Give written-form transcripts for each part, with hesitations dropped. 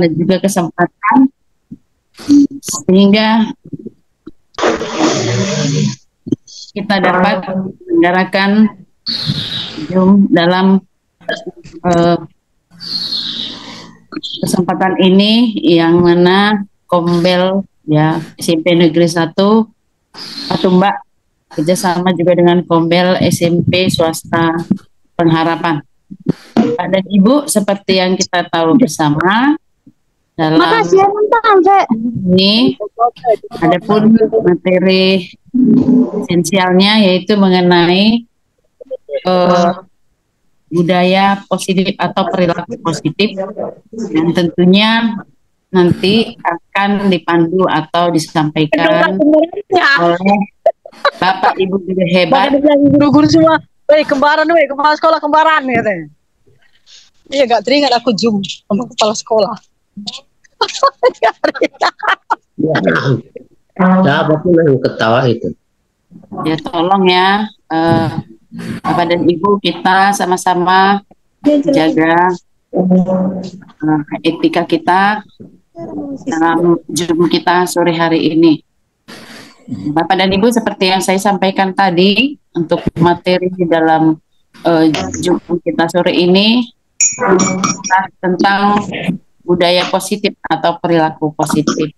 dan juga kesempatan sehingga kita dapat menyelenggarakan Zoom dalam kesempatan ini, yang mana Kombel ya SMP Negeri 1 Patumbak kerjasama juga dengan Kombel SMP Swasta Pengharapan. Pak dan Ibu, seperti yang kita tahu bersama, dalam ini adapun materi esensialnya yaitu mengenai budaya positif atau perilaku positif, yang tentunya nanti akan dipandu atau disampaikan oleh Bapak Ibu guru hebat. Guru-guru semua, kembaran sekolah kembaran katanya. Iya, gak teringat aku Zoom sama kepala sekolah. Ya, betul yang ketawa itu. Ya, tolong ya, Bapak dan Ibu, kita sama-sama jaga etika kita dalam Zoom kita sore hari ini. Bapak dan Ibu, seperti yang saya sampaikan tadi, untuk materi di dalam Zoom kita sore ini tentang budaya positif atau perilaku positif.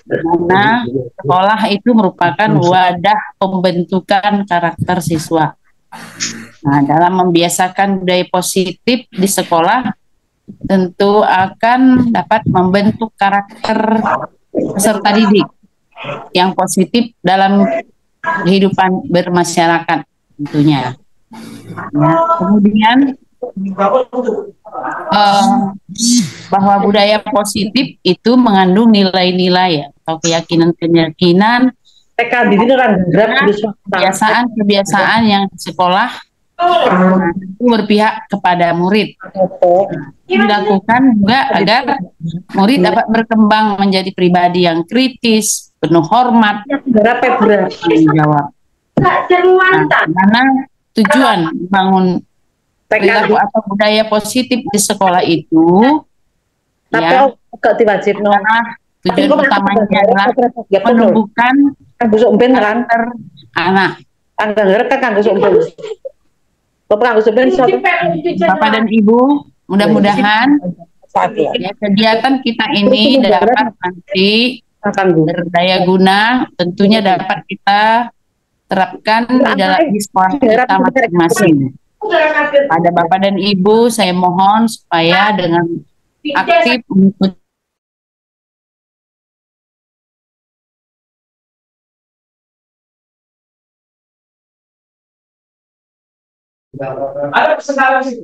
Karena sekolah itu merupakan wadah pembentukan karakter siswa. Nah, dalam membiasakan budaya positif di sekolah, tentu akan dapat membentuk karakter peserta didik yang positif dalam kehidupan bermasyarakat tentunya. Nah, kemudian bahwa budaya positif itu mengandung nilai-nilai atau keyakinan-keyakinan, kebiasaan-kebiasaan yang di sekolah itu berpihak kepada murid. Dilakukan juga agar murid dapat berkembang menjadi pribadi yang kritis, penuh hormat, tanggung jawab. Karena tujuan membangun perilaku atau budaya positif di sekolah itu, ya, tujuan utamanya adalah menumbuhkan karakter anak. Bapak dan Ibu, mudah-mudahan ya, kegiatan kita ini dapat nanti berdaya guna, tentunya dapat kita terapkan di dalam sekolah kita masing-masing. Pada Bapak dan Ibu, saya mohon supaya dengan aktif mengikuti ada kesalahan sih.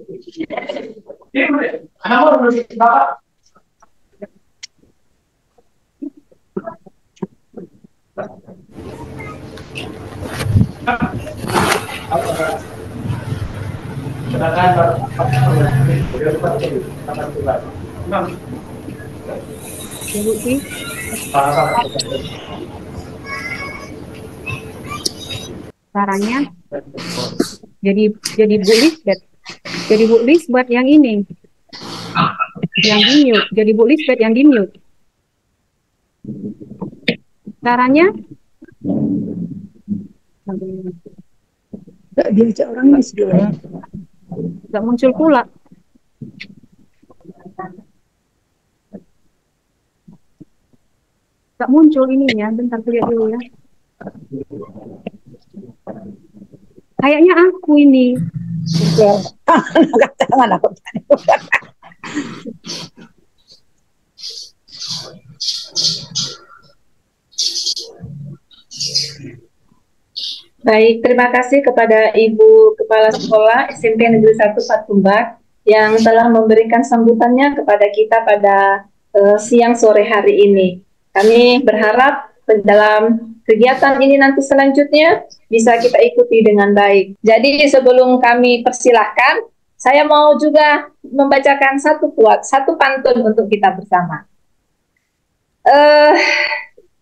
Bapak. Caranya jadi Bu Lisbeth yang ini, yang di mute, jadi Bu Lisbeth yang di mute. Caranya Gak diajak orang miskin. nggak muncul pula. Nggak muncul ininya, bentar lihat dulu ya. Kayaknya aku ini. Baik, terima kasih kepada Ibu Kepala Sekolah SMP Negeri 1 Patumbak yang telah memberikan sambutannya kepada kita pada siang sore hari ini. Kami berharap dalam kegiatan ini nanti selanjutnya bisa kita ikuti dengan baik. Jadi sebelum kami persilahkan, saya mau juga membacakan satu pantun untuk kita bersama.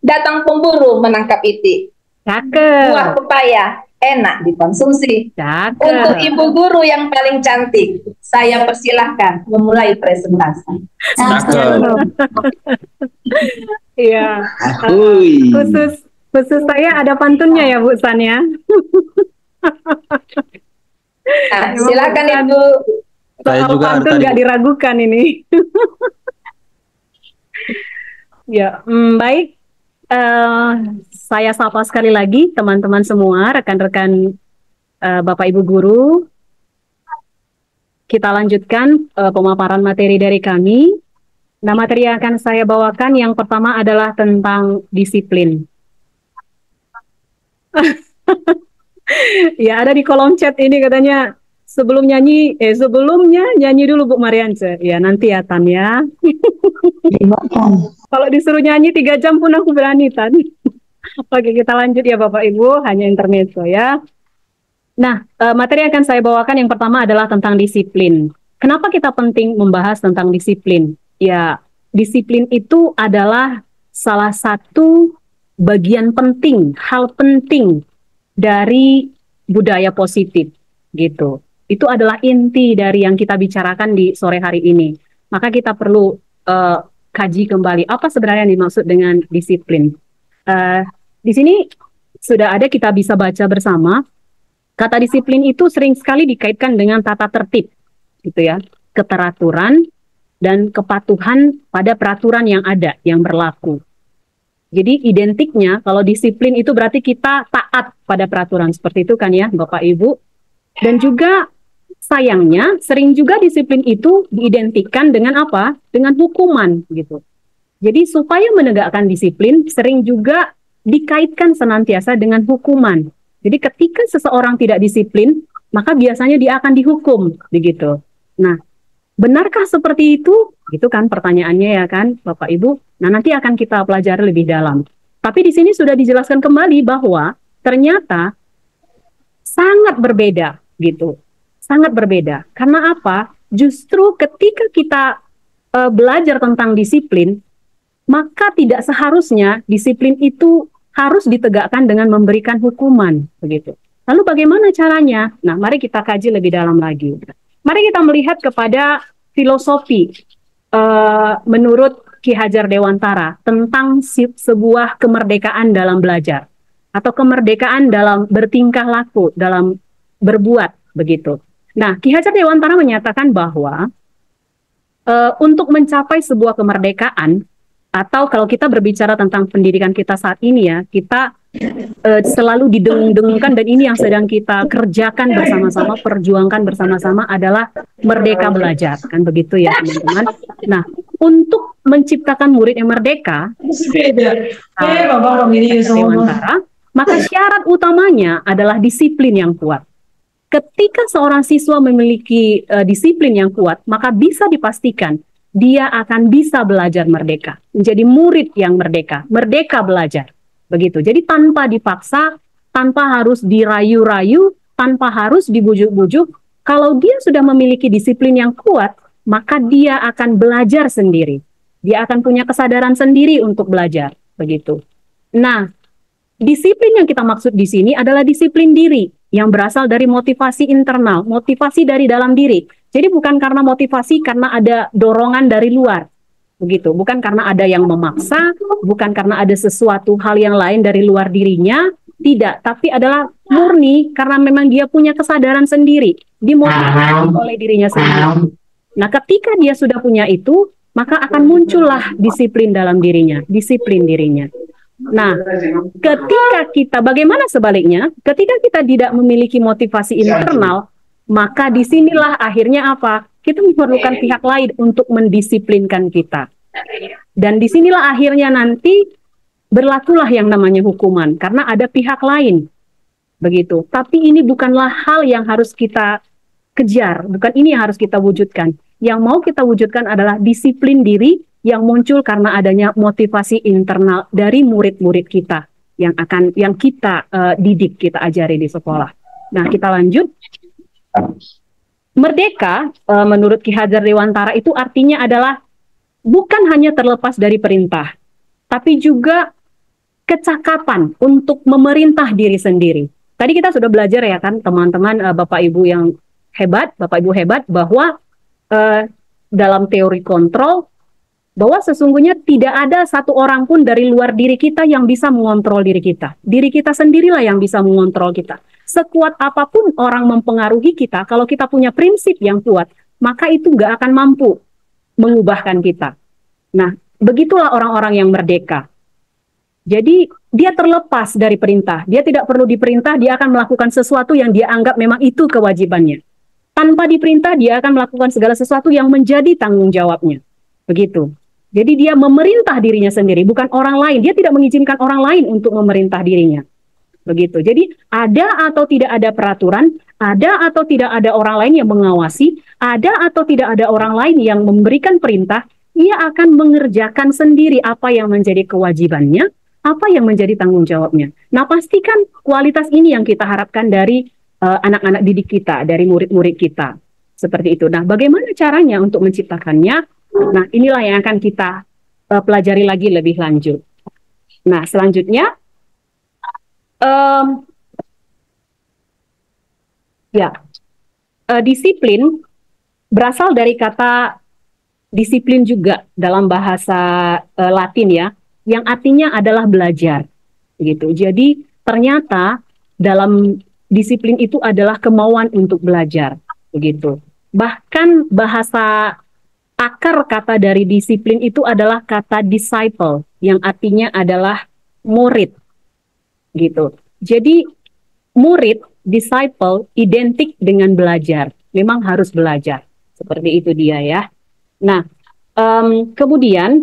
Datang pemburu menangkap itik. Cakep. Buah pepaya enak dikonsumsi. Cakep. Untuk ibu guru yang paling cantik, saya persilahkan memulai presentasi. Iya. Hui. Khusus saya ada pantunnya ya Bu San ya. Nah, silakan Ibu. Saya Soal juga pantun tadi- nggak diragukan ini. Ya, baik. Saya sapa sekali lagi teman-teman semua, rekan-rekan Bapak Ibu guru. Kita lanjutkan pemaparan materi dari kami. Nah, materi yang akan saya bawakan yang pertama adalah tentang disiplin. Ya, ada di kolom chat ini katanya sebelumnya nyanyi dulu Bu Mariance. Ya, nanti ya Tan ya. Kalau disuruh nyanyi 3 jam pun aku berani Tan. Oke, kita lanjut ya Bapak Ibu, hanya intermezzo ya. Nah, materi yang akan saya bawakan yang pertama adalah tentang disiplin. Kenapa kita penting membahas tentang disiplin? Ya, disiplin itu adalah salah satu bagian penting, hal penting dari budaya positif gitu. Itu adalah inti dari yang kita bicarakan di sore hari ini. Maka kita perlu kaji kembali apa sebenarnya yang dimaksud dengan disiplin. Di sini sudah ada, kita bisa baca bersama. Kata disiplin itu sering sekali dikaitkan dengan tata tertib, gitu ya, keteraturan dan kepatuhan pada peraturan yang ada, yang berlaku. Jadi identiknya kalau disiplin itu berarti kita taat pada peraturan, seperti itu kan ya Bapak Ibu. Dan juga sayangnya sering juga disiplin itu diidentikan dengan apa? Dengan hukuman gitu. Jadi supaya menegakkan disiplin sering juga dikaitkan senantiasa dengan hukuman. Jadi ketika seseorang tidak disiplin, maka biasanya dia akan dihukum begitu. Nah, benarkah seperti itu? Gitu kan pertanyaannya ya kan Bapak Ibu. Nah, nanti akan kita pelajari lebih dalam. Tapi di sini sudah dijelaskan kembali bahwa ternyata sangat berbeda gitu. Sangat berbeda. Karena apa? Justru ketika kita belajar tentang disiplin, maka tidak seharusnya disiplin itu harus ditegakkan dengan memberikan hukuman begitu. Lalu bagaimana caranya? Nah, mari kita kaji lebih dalam lagi. Mari kita melihat kepada filosofi menurut Ki Hajar Dewantara tentang sebuah kemerdekaan dalam belajar atau kemerdekaan dalam bertingkah laku, dalam berbuat begitu. Nah, Ki Hajar Dewantara menyatakan bahwa untuk mencapai sebuah kemerdekaan, atau kalau kita berbicara tentang pendidikan kita saat ini ya, kita selalu didengung-dengungkan, dan ini yang sedang kita kerjakan bersama-sama, perjuangkan bersama-sama adalah merdeka belajar, kan begitu ya teman-teman. Nah, untuk menciptakan murid yang merdeka, Dewantara, maka syarat utamanya adalah disiplin yang kuat. Ketika seorang siswa memiliki disiplin yang kuat, maka bisa dipastikan dia akan bisa belajar merdeka, menjadi murid yang merdeka, merdeka belajar. Begitu. Jadi tanpa dipaksa, tanpa harus dirayu-rayu, tanpa harus dibujuk-bujuk, kalau dia sudah memiliki disiplin yang kuat, maka dia akan belajar sendiri. Dia akan punya kesadaran sendiri untuk belajar. Begitu. Nah, disiplin yang kita maksud di sini adalah disiplin diri yang berasal dari motivasi internal, motivasi dari dalam diri. Jadi bukan karena motivasi karena ada dorongan dari luar, begitu. Bukan karena ada yang memaksa, bukan karena ada sesuatu hal yang lain dari luar dirinya, tidak. Tapi adalah murni karena memang dia punya kesadaran sendiri, dimotivasi oleh dirinya sendiri. Nah, ketika dia sudah punya itu, maka akan muncullah disiplin dalam dirinya, disiplin dirinya. Nah, ketika kita, bagaimana sebaliknya? Ketika kita tidak memiliki motivasi internal, maka disinilah akhirnya apa? Kita memerlukan pihak lain untuk mendisiplinkan kita. Dan disinilah akhirnya nanti berlakulah yang namanya hukuman, karena ada pihak lain. Begitu. Tapi ini bukanlah hal yang harus kita kejar, bukan ini yang harus kita wujudkan. Yang mau kita wujudkan adalah disiplin diri yang muncul karena adanya motivasi internal dari murid-murid kita yang kita didik, kita ajari di sekolah. Nah, kita lanjut. Merdeka menurut Ki Hajar Dewantara itu artinya adalah bukan hanya terlepas dari perintah, tapi juga kecakapan untuk memerintah diri sendiri. tadi kita sudah belajar ya kan teman-teman, Bapak Ibu yang hebat, Bapak Ibu hebat, bahwa dalam teori kontrol, bahwa sesungguhnya tidak ada satu orang pun dari luar diri kita yang bisa mengontrol diri kita. Diri kita sendirilah yang bisa mengontrol kita. Sekuat apapun orang mempengaruhi kita, kalau kita punya prinsip yang kuat, maka itu nggak akan mampu mengubahkan kita. Nah, begitulah orang-orang yang merdeka. Jadi dia terlepas dari perintah. Dia tidak perlu diperintah, dia akan melakukan sesuatu yang dia anggap memang itu kewajibannya. Tanpa diperintah, dia akan melakukan segala sesuatu yang menjadi tanggung jawabnya. Begitu. Jadi dia memerintah dirinya sendiri, bukan orang lain. Dia tidak mengizinkan orang lain untuk memerintah dirinya. Begitu. Jadi ada atau tidak ada peraturan, ada atau tidak ada orang lain yang mengawasi, ada atau tidak ada orang lain yang memberikan perintah, ia akan mengerjakan sendiri apa yang menjadi kewajibannya, apa yang menjadi tanggung jawabnya. Nah, pastikan kualitas ini yang kita harapkan dari anak-anak didik kita, dari murid-murid kita. Seperti itu. Nah, bagaimana caranya untuk menciptakannya? Nah, inilah yang akan kita pelajari lagi lebih lanjut. Nah, selanjutnya, disiplin berasal dari kata disiplin juga dalam bahasa Latin ya, yang artinya adalah belajar. Gitu. Jadi, ternyata dalam disiplin itu adalah kemauan untuk belajar. Begitu. Bahkan bahasa akar kata dari disiplin itu adalah kata disciple, yang artinya adalah murid, gitu. Jadi murid, disciple, identik dengan belajar. Memang harus belajar, seperti itu dia ya. Nah, kemudian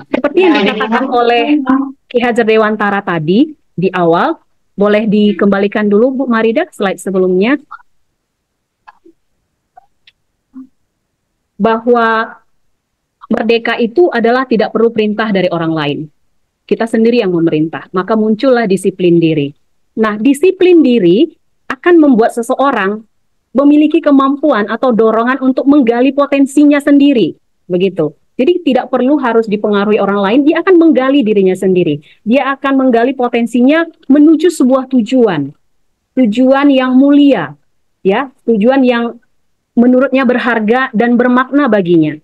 seperti yang dikatakan oleh Ki Hajar Dewantara tadi di awal, boleh dikembalikan dulu Bu Marida slide sebelumnya. Bahwa merdeka itu adalah tidak perlu perintah dari orang lain. Kita sendiri yang memerintah, maka muncullah disiplin diri. Nah, disiplin diri akan membuat seseorang memiliki kemampuan atau dorongan untuk menggali potensinya sendiri. Begitu. Jadi tidak perlu harus dipengaruhi orang lain, dia akan menggali dirinya sendiri. Dia akan menggali potensinya menuju sebuah tujuan. Tujuan yang mulia, ya, tujuan yang menurutnya berharga dan bermakna baginya.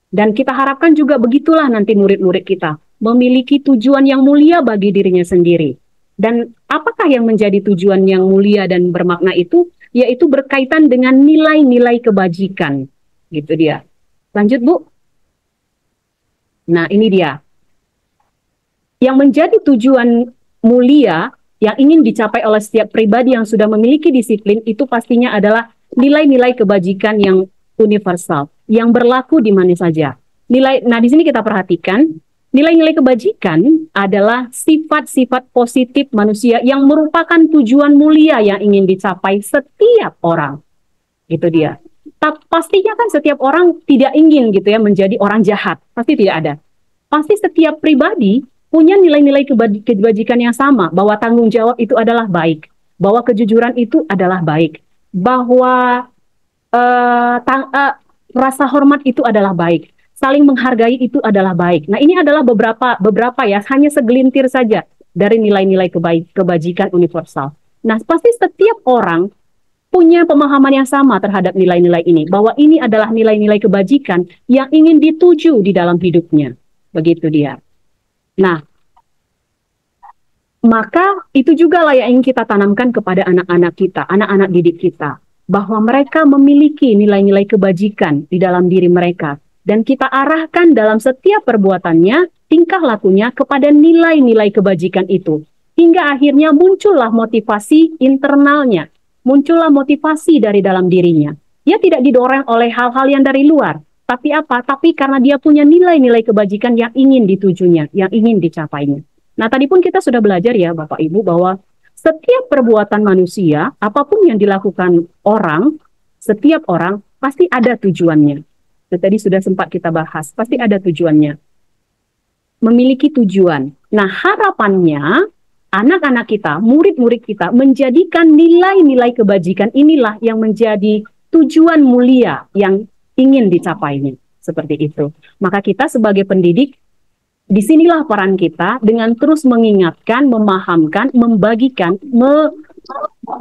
Dan kita harapkan juga begitulah nanti murid-murid kita, memiliki tujuan yang mulia bagi dirinya sendiri. Dan apakah yang menjadi tujuan yang mulia dan bermakna itu? Yaitu berkaitan dengan nilai-nilai kebajikan. Gitu dia. Lanjut Bu. Nah, ini dia. Yang menjadi tujuan mulia yang ingin dicapai oleh setiap pribadi yang sudah memiliki disiplin itu pastinya adalah nilai-nilai kebajikan yang universal, yang berlaku di mana saja. Nah, di sini kita perhatikan, nilai-nilai kebajikan adalah sifat-sifat positif manusia yang merupakan tujuan mulia yang ingin dicapai setiap orang. Gitu dia. Pastinya kan setiap orang tidak ingin gitu ya menjadi orang jahat, pasti tidak ada. Pasti setiap pribadi punya nilai-nilai kebajikan yang sama, bahwa tanggung jawab itu adalah baik, bahwa kejujuran itu adalah baik, bahwa rasa hormat itu adalah baik, saling menghargai itu adalah baik. Nah, ini adalah beberapa ya, hanya segelintir saja dari nilai-nilai kebajikan universal. Nah, pasti setiap orang punya pemahaman yang sama terhadap nilai-nilai ini, bahwa ini adalah nilai-nilai kebajikan yang ingin dituju di dalam hidupnya. Begitu dia. Nah, maka itu juga lah yang ingin kita tanamkan kepada anak-anak kita, anak-anak didik kita, bahwa mereka memiliki nilai-nilai kebajikan di dalam diri mereka, dan kita arahkan dalam setiap perbuatannya, tingkah lakunya kepada nilai-nilai kebajikan itu, hingga akhirnya muncullah motivasi internalnya, muncullah motivasi dari dalam dirinya. Dia tidak didorong oleh hal-hal yang dari luar, tapi apa? Tapi karena dia punya nilai-nilai kebajikan yang ingin ditujunya, yang ingin dicapainya. Nah, tadi pun kita sudah belajar ya Bapak Ibu, bahwa setiap perbuatan manusia, apapun yang dilakukan orang, setiap orang pasti ada tujuannya. Itu tadi sudah sempat kita bahas, pasti ada tujuannya. Memiliki tujuan. Nah, harapannya anak-anak kita, murid-murid kita menjadikan nilai-nilai kebajikan inilah yang menjadi tujuan mulia yang ingin dicapainya. Seperti itu. Maka kita sebagai pendidik disinilah peran kita dengan terus mengingatkan, memahamkan, membagikan,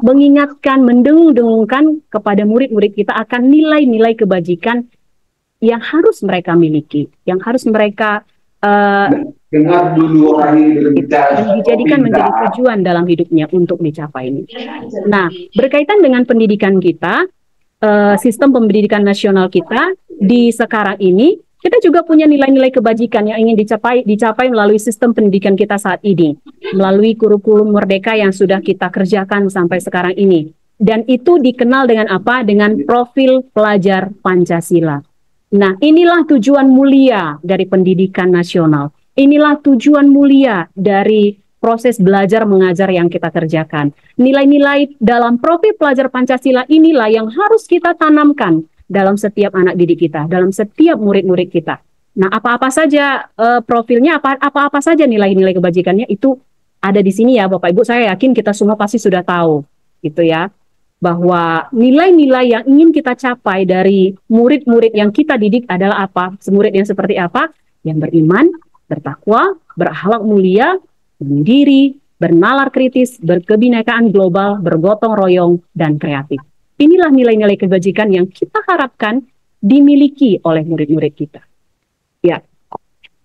mengingatkan, mendengung-dengungkan kepada murid-murid kita akan nilai-nilai kebajikan yang harus mereka miliki, yang harus mereka dengar dulu orang ini berbicara, dan dijadikan menjadi tujuan dalam hidupnya untuk dicapai ini. Nah, berkaitan dengan pendidikan kita, sistem pendidikan nasional kita di sekarang ini, kita juga punya nilai-nilai kebajikan yang ingin dicapai melalui sistem pendidikan kita saat ini, melalui kurikulum Merdeka yang sudah kita kerjakan sampai sekarang ini. Dan itu dikenal dengan apa? Dengan profil pelajar Pancasila. Nah, inilah tujuan mulia dari pendidikan nasional. Inilah tujuan mulia dari proses belajar mengajar yang kita kerjakan. Nilai-nilai dalam profil pelajar Pancasila inilah yang harus kita tanamkan dalam setiap anak didik kita, dalam setiap murid-murid kita. Nah, apa-apa saja profilnya, apa-apa saja nilai-nilai kebajikannya itu ada di sini ya, Bapak Ibu. Saya yakin kita semua pasti sudah tahu, gitu ya, bahwa nilai-nilai yang ingin kita capai dari murid-murid yang kita didik adalah apa? Murid yang seperti apa? Yang beriman, bertakwa, berakhlak mulia, mandiri, bernalar kritis, berkebinekaan global, bergotong royong, dan kreatif. Inilah nilai-nilai kebajikan yang kita harapkan dimiliki oleh murid-murid kita. Ya,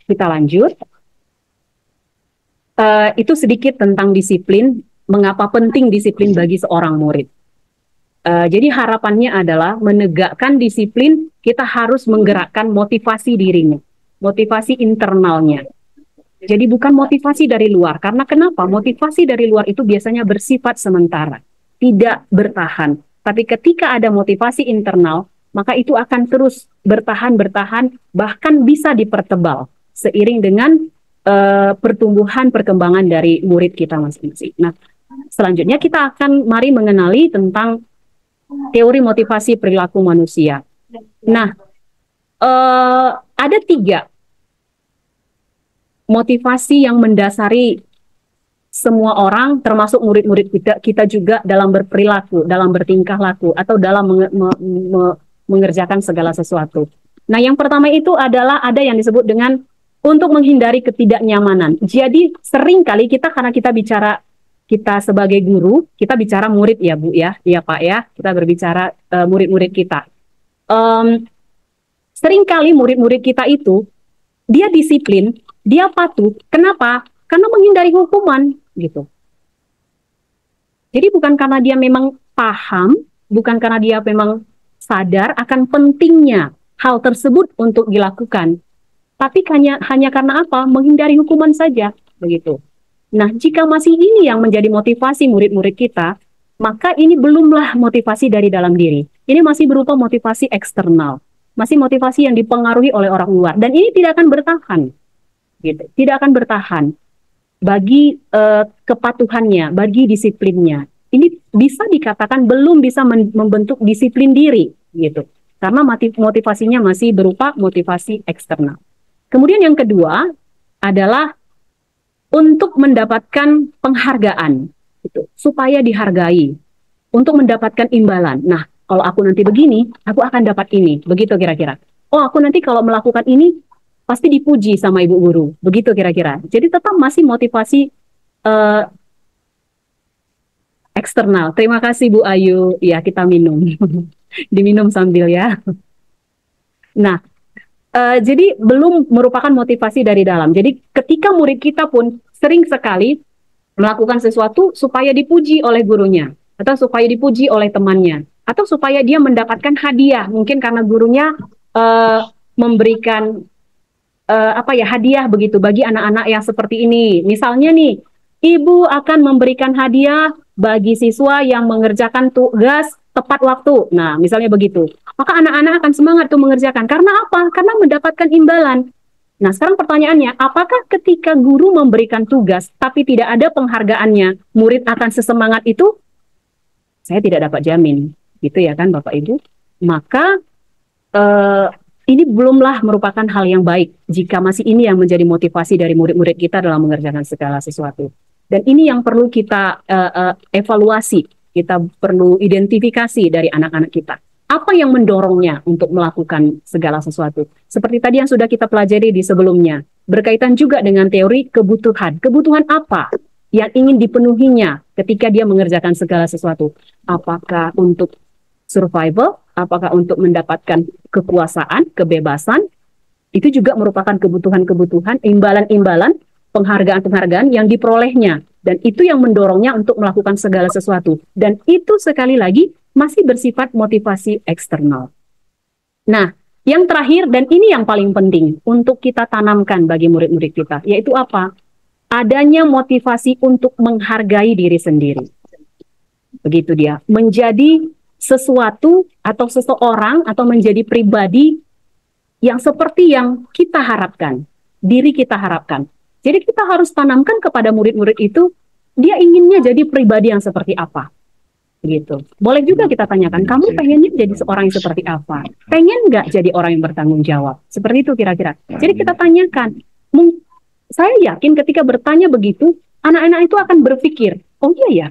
kita lanjut. Itu sedikit tentang disiplin, mengapa penting disiplin bagi seorang murid. Jadi harapannya adalah menegakkan disiplin, kita harus menggerakkan motivasi dirinya, motivasi internalnya. Jadi bukan motivasi dari luar, karena kenapa? Motivasi dari luar itu biasanya bersifat sementara, tidak bertahan. Tapi ketika ada motivasi internal, maka itu akan terus bertahan, bahkan bisa dipertebal seiring dengan pertumbuhan, perkembangan dari murid kita masing-masing. Nah, selanjutnya kita akan mari mengenali tentang teori motivasi perilaku manusia. Nah, ada 3 motivasi yang mendasari semua orang, termasuk murid-murid kita juga dalam berperilaku, dalam bertingkah laku, atau dalam mengerjakan segala sesuatu. Nah, yang pertama itu adalah ada yang disebut dengan untuk menghindari ketidaknyamanan. Jadi sering kali kita, karena kita bicara, kita sebagai guru, kita bicara murid ya Bu ya, iya Pak ya, kita berbicara murid-murid kita. Seringkali murid-murid kita itu, dia disiplin, dia patuh, kenapa? Karena menghindari hukuman, gitu. Jadi bukan karena dia memang paham, bukan karena dia memang sadar akan pentingnya hal tersebut untuk dilakukan, tapi hanya karena apa? Menghindari hukuman saja, begitu. Nah, jika masih ini yang menjadi motivasi murid-murid kita, maka ini belumlah motivasi dari dalam diri. Ini masih berupa motivasi eksternal, masih motivasi yang dipengaruhi oleh orang luar, dan ini tidak akan bertahan, gitu. Tidak akan bertahan bagi kepatuhannya, bagi disiplinnya. Ini bisa dikatakan belum bisa membentuk disiplin diri, gitu. Karena motivasinya masih berupa motivasi eksternal. Kemudian yang kedua adalah untuk mendapatkan penghargaan, gitu, supaya dihargai, untuk mendapatkan imbalan. Nah, kalau aku nanti begini, aku akan dapat ini, begitu kira-kira. Oh, aku nanti kalau melakukan ini, pasti dipuji sama ibu guru, begitu kira-kira. Jadi tetap masih motivasi eksternal. Terima kasih Bu Ayu, ya kita minum, diminum sambil ya. Nah, jadi belum merupakan motivasi dari dalam. Jadi ketika murid kita pun sering sekali melakukan sesuatu supaya dipuji oleh gurunya, atau supaya dipuji oleh temannya, atau supaya dia mendapatkan hadiah, mungkin karena gurunya memberikan hadiah begitu bagi anak-anak yang seperti ini. Misalnya nih, ibu akan memberikan hadiah bagi siswa yang mengerjakan tugas tepat waktu. Nah, misalnya begitu. Maka anak-anak akan semangat tuh mengerjakan. Karena apa? Karena mendapatkan imbalan. Nah, sekarang pertanyaannya, apakah ketika guru memberikan tugas tapi tidak ada penghargaannya, murid akan sesemangat itu? Saya tidak dapat jamin. Gitu ya kan Bapak Ibu? Maka ini belumlah merupakan hal yang baik jika masih ini yang menjadi motivasi dari murid-murid kita dalam mengerjakan segala sesuatu. Dan ini yang perlu kita evaluasi, kita perlu identifikasi dari anak-anak kita. Apa yang mendorongnya untuk melakukan segala sesuatu? Seperti tadi yang sudah kita pelajari di sebelumnya, berkaitan juga dengan teori kebutuhan. Kebutuhan apa yang ingin dipenuhinya ketika dia mengerjakan segala sesuatu? Apakah untuk survival? Apakah untuk mendapatkan kekuasaan, kebebasan? Itu juga merupakan kebutuhan-kebutuhan, imbalan-imbalan, penghargaan-penghargaan yang diperolehnya. Dan itu yang mendorongnya untuk melakukan segala sesuatu. Dan itu sekali lagi masih bersifat motivasi eksternal. Nah, yang terakhir dan ini yang paling penting untuk kita tanamkan bagi murid-murid kita, yaitu apa? Adanya motivasi untuk menghargai diri sendiri. Begitu dia, menjadi sesuatu atau seseorang atau menjadi pribadi yang seperti yang kita harapkan, diri kita harapkan. Jadi kita harus tanamkan kepada murid-murid itu, dia inginnya jadi pribadi yang seperti apa. Begitu. Boleh juga kita tanyakan, kamu pengennya jadi seorang yang seperti apa? Pengen nggak jadi orang yang bertanggung jawab? Seperti itu kira-kira. Jadi kita tanyakan. Saya yakin ketika bertanya begitu, anak-anak itu akan berpikir, oh iya ya.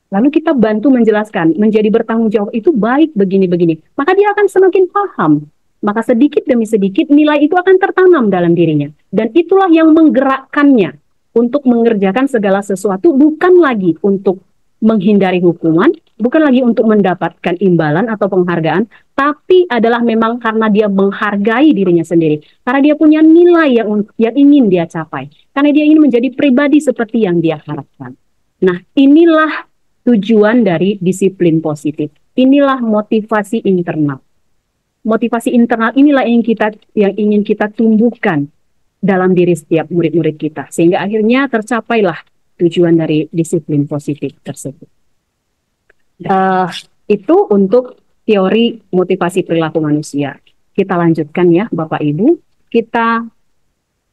Lalu kita bantu menjelaskan, menjadi bertanggung jawab itu baik begini-begini. Maka dia akan semakin paham. Maka sedikit demi sedikit nilai itu akan tertanam dalam dirinya. Dan itulah yang menggerakkannya untuk mengerjakan segala sesuatu, bukan lagi untuk menghindari hukuman, bukan lagi untuk mendapatkan imbalan atau penghargaan, tapi adalah memang karena dia menghargai dirinya sendiri, karena dia punya nilai yang ingin dia capai, karena dia ingin menjadi pribadi seperti yang dia harapkan. Nah, inilah tujuan dari disiplin positif. Inilah motivasi internal. Motivasi internal inilah yang ingin kita tumbuhkan dalam diri setiap murid-murid kita, sehingga akhirnya tercapailah tujuan dari disiplin positif tersebut. Itu untuk teori motivasi perilaku manusia. Kita lanjutkan ya Bapak Ibu, kita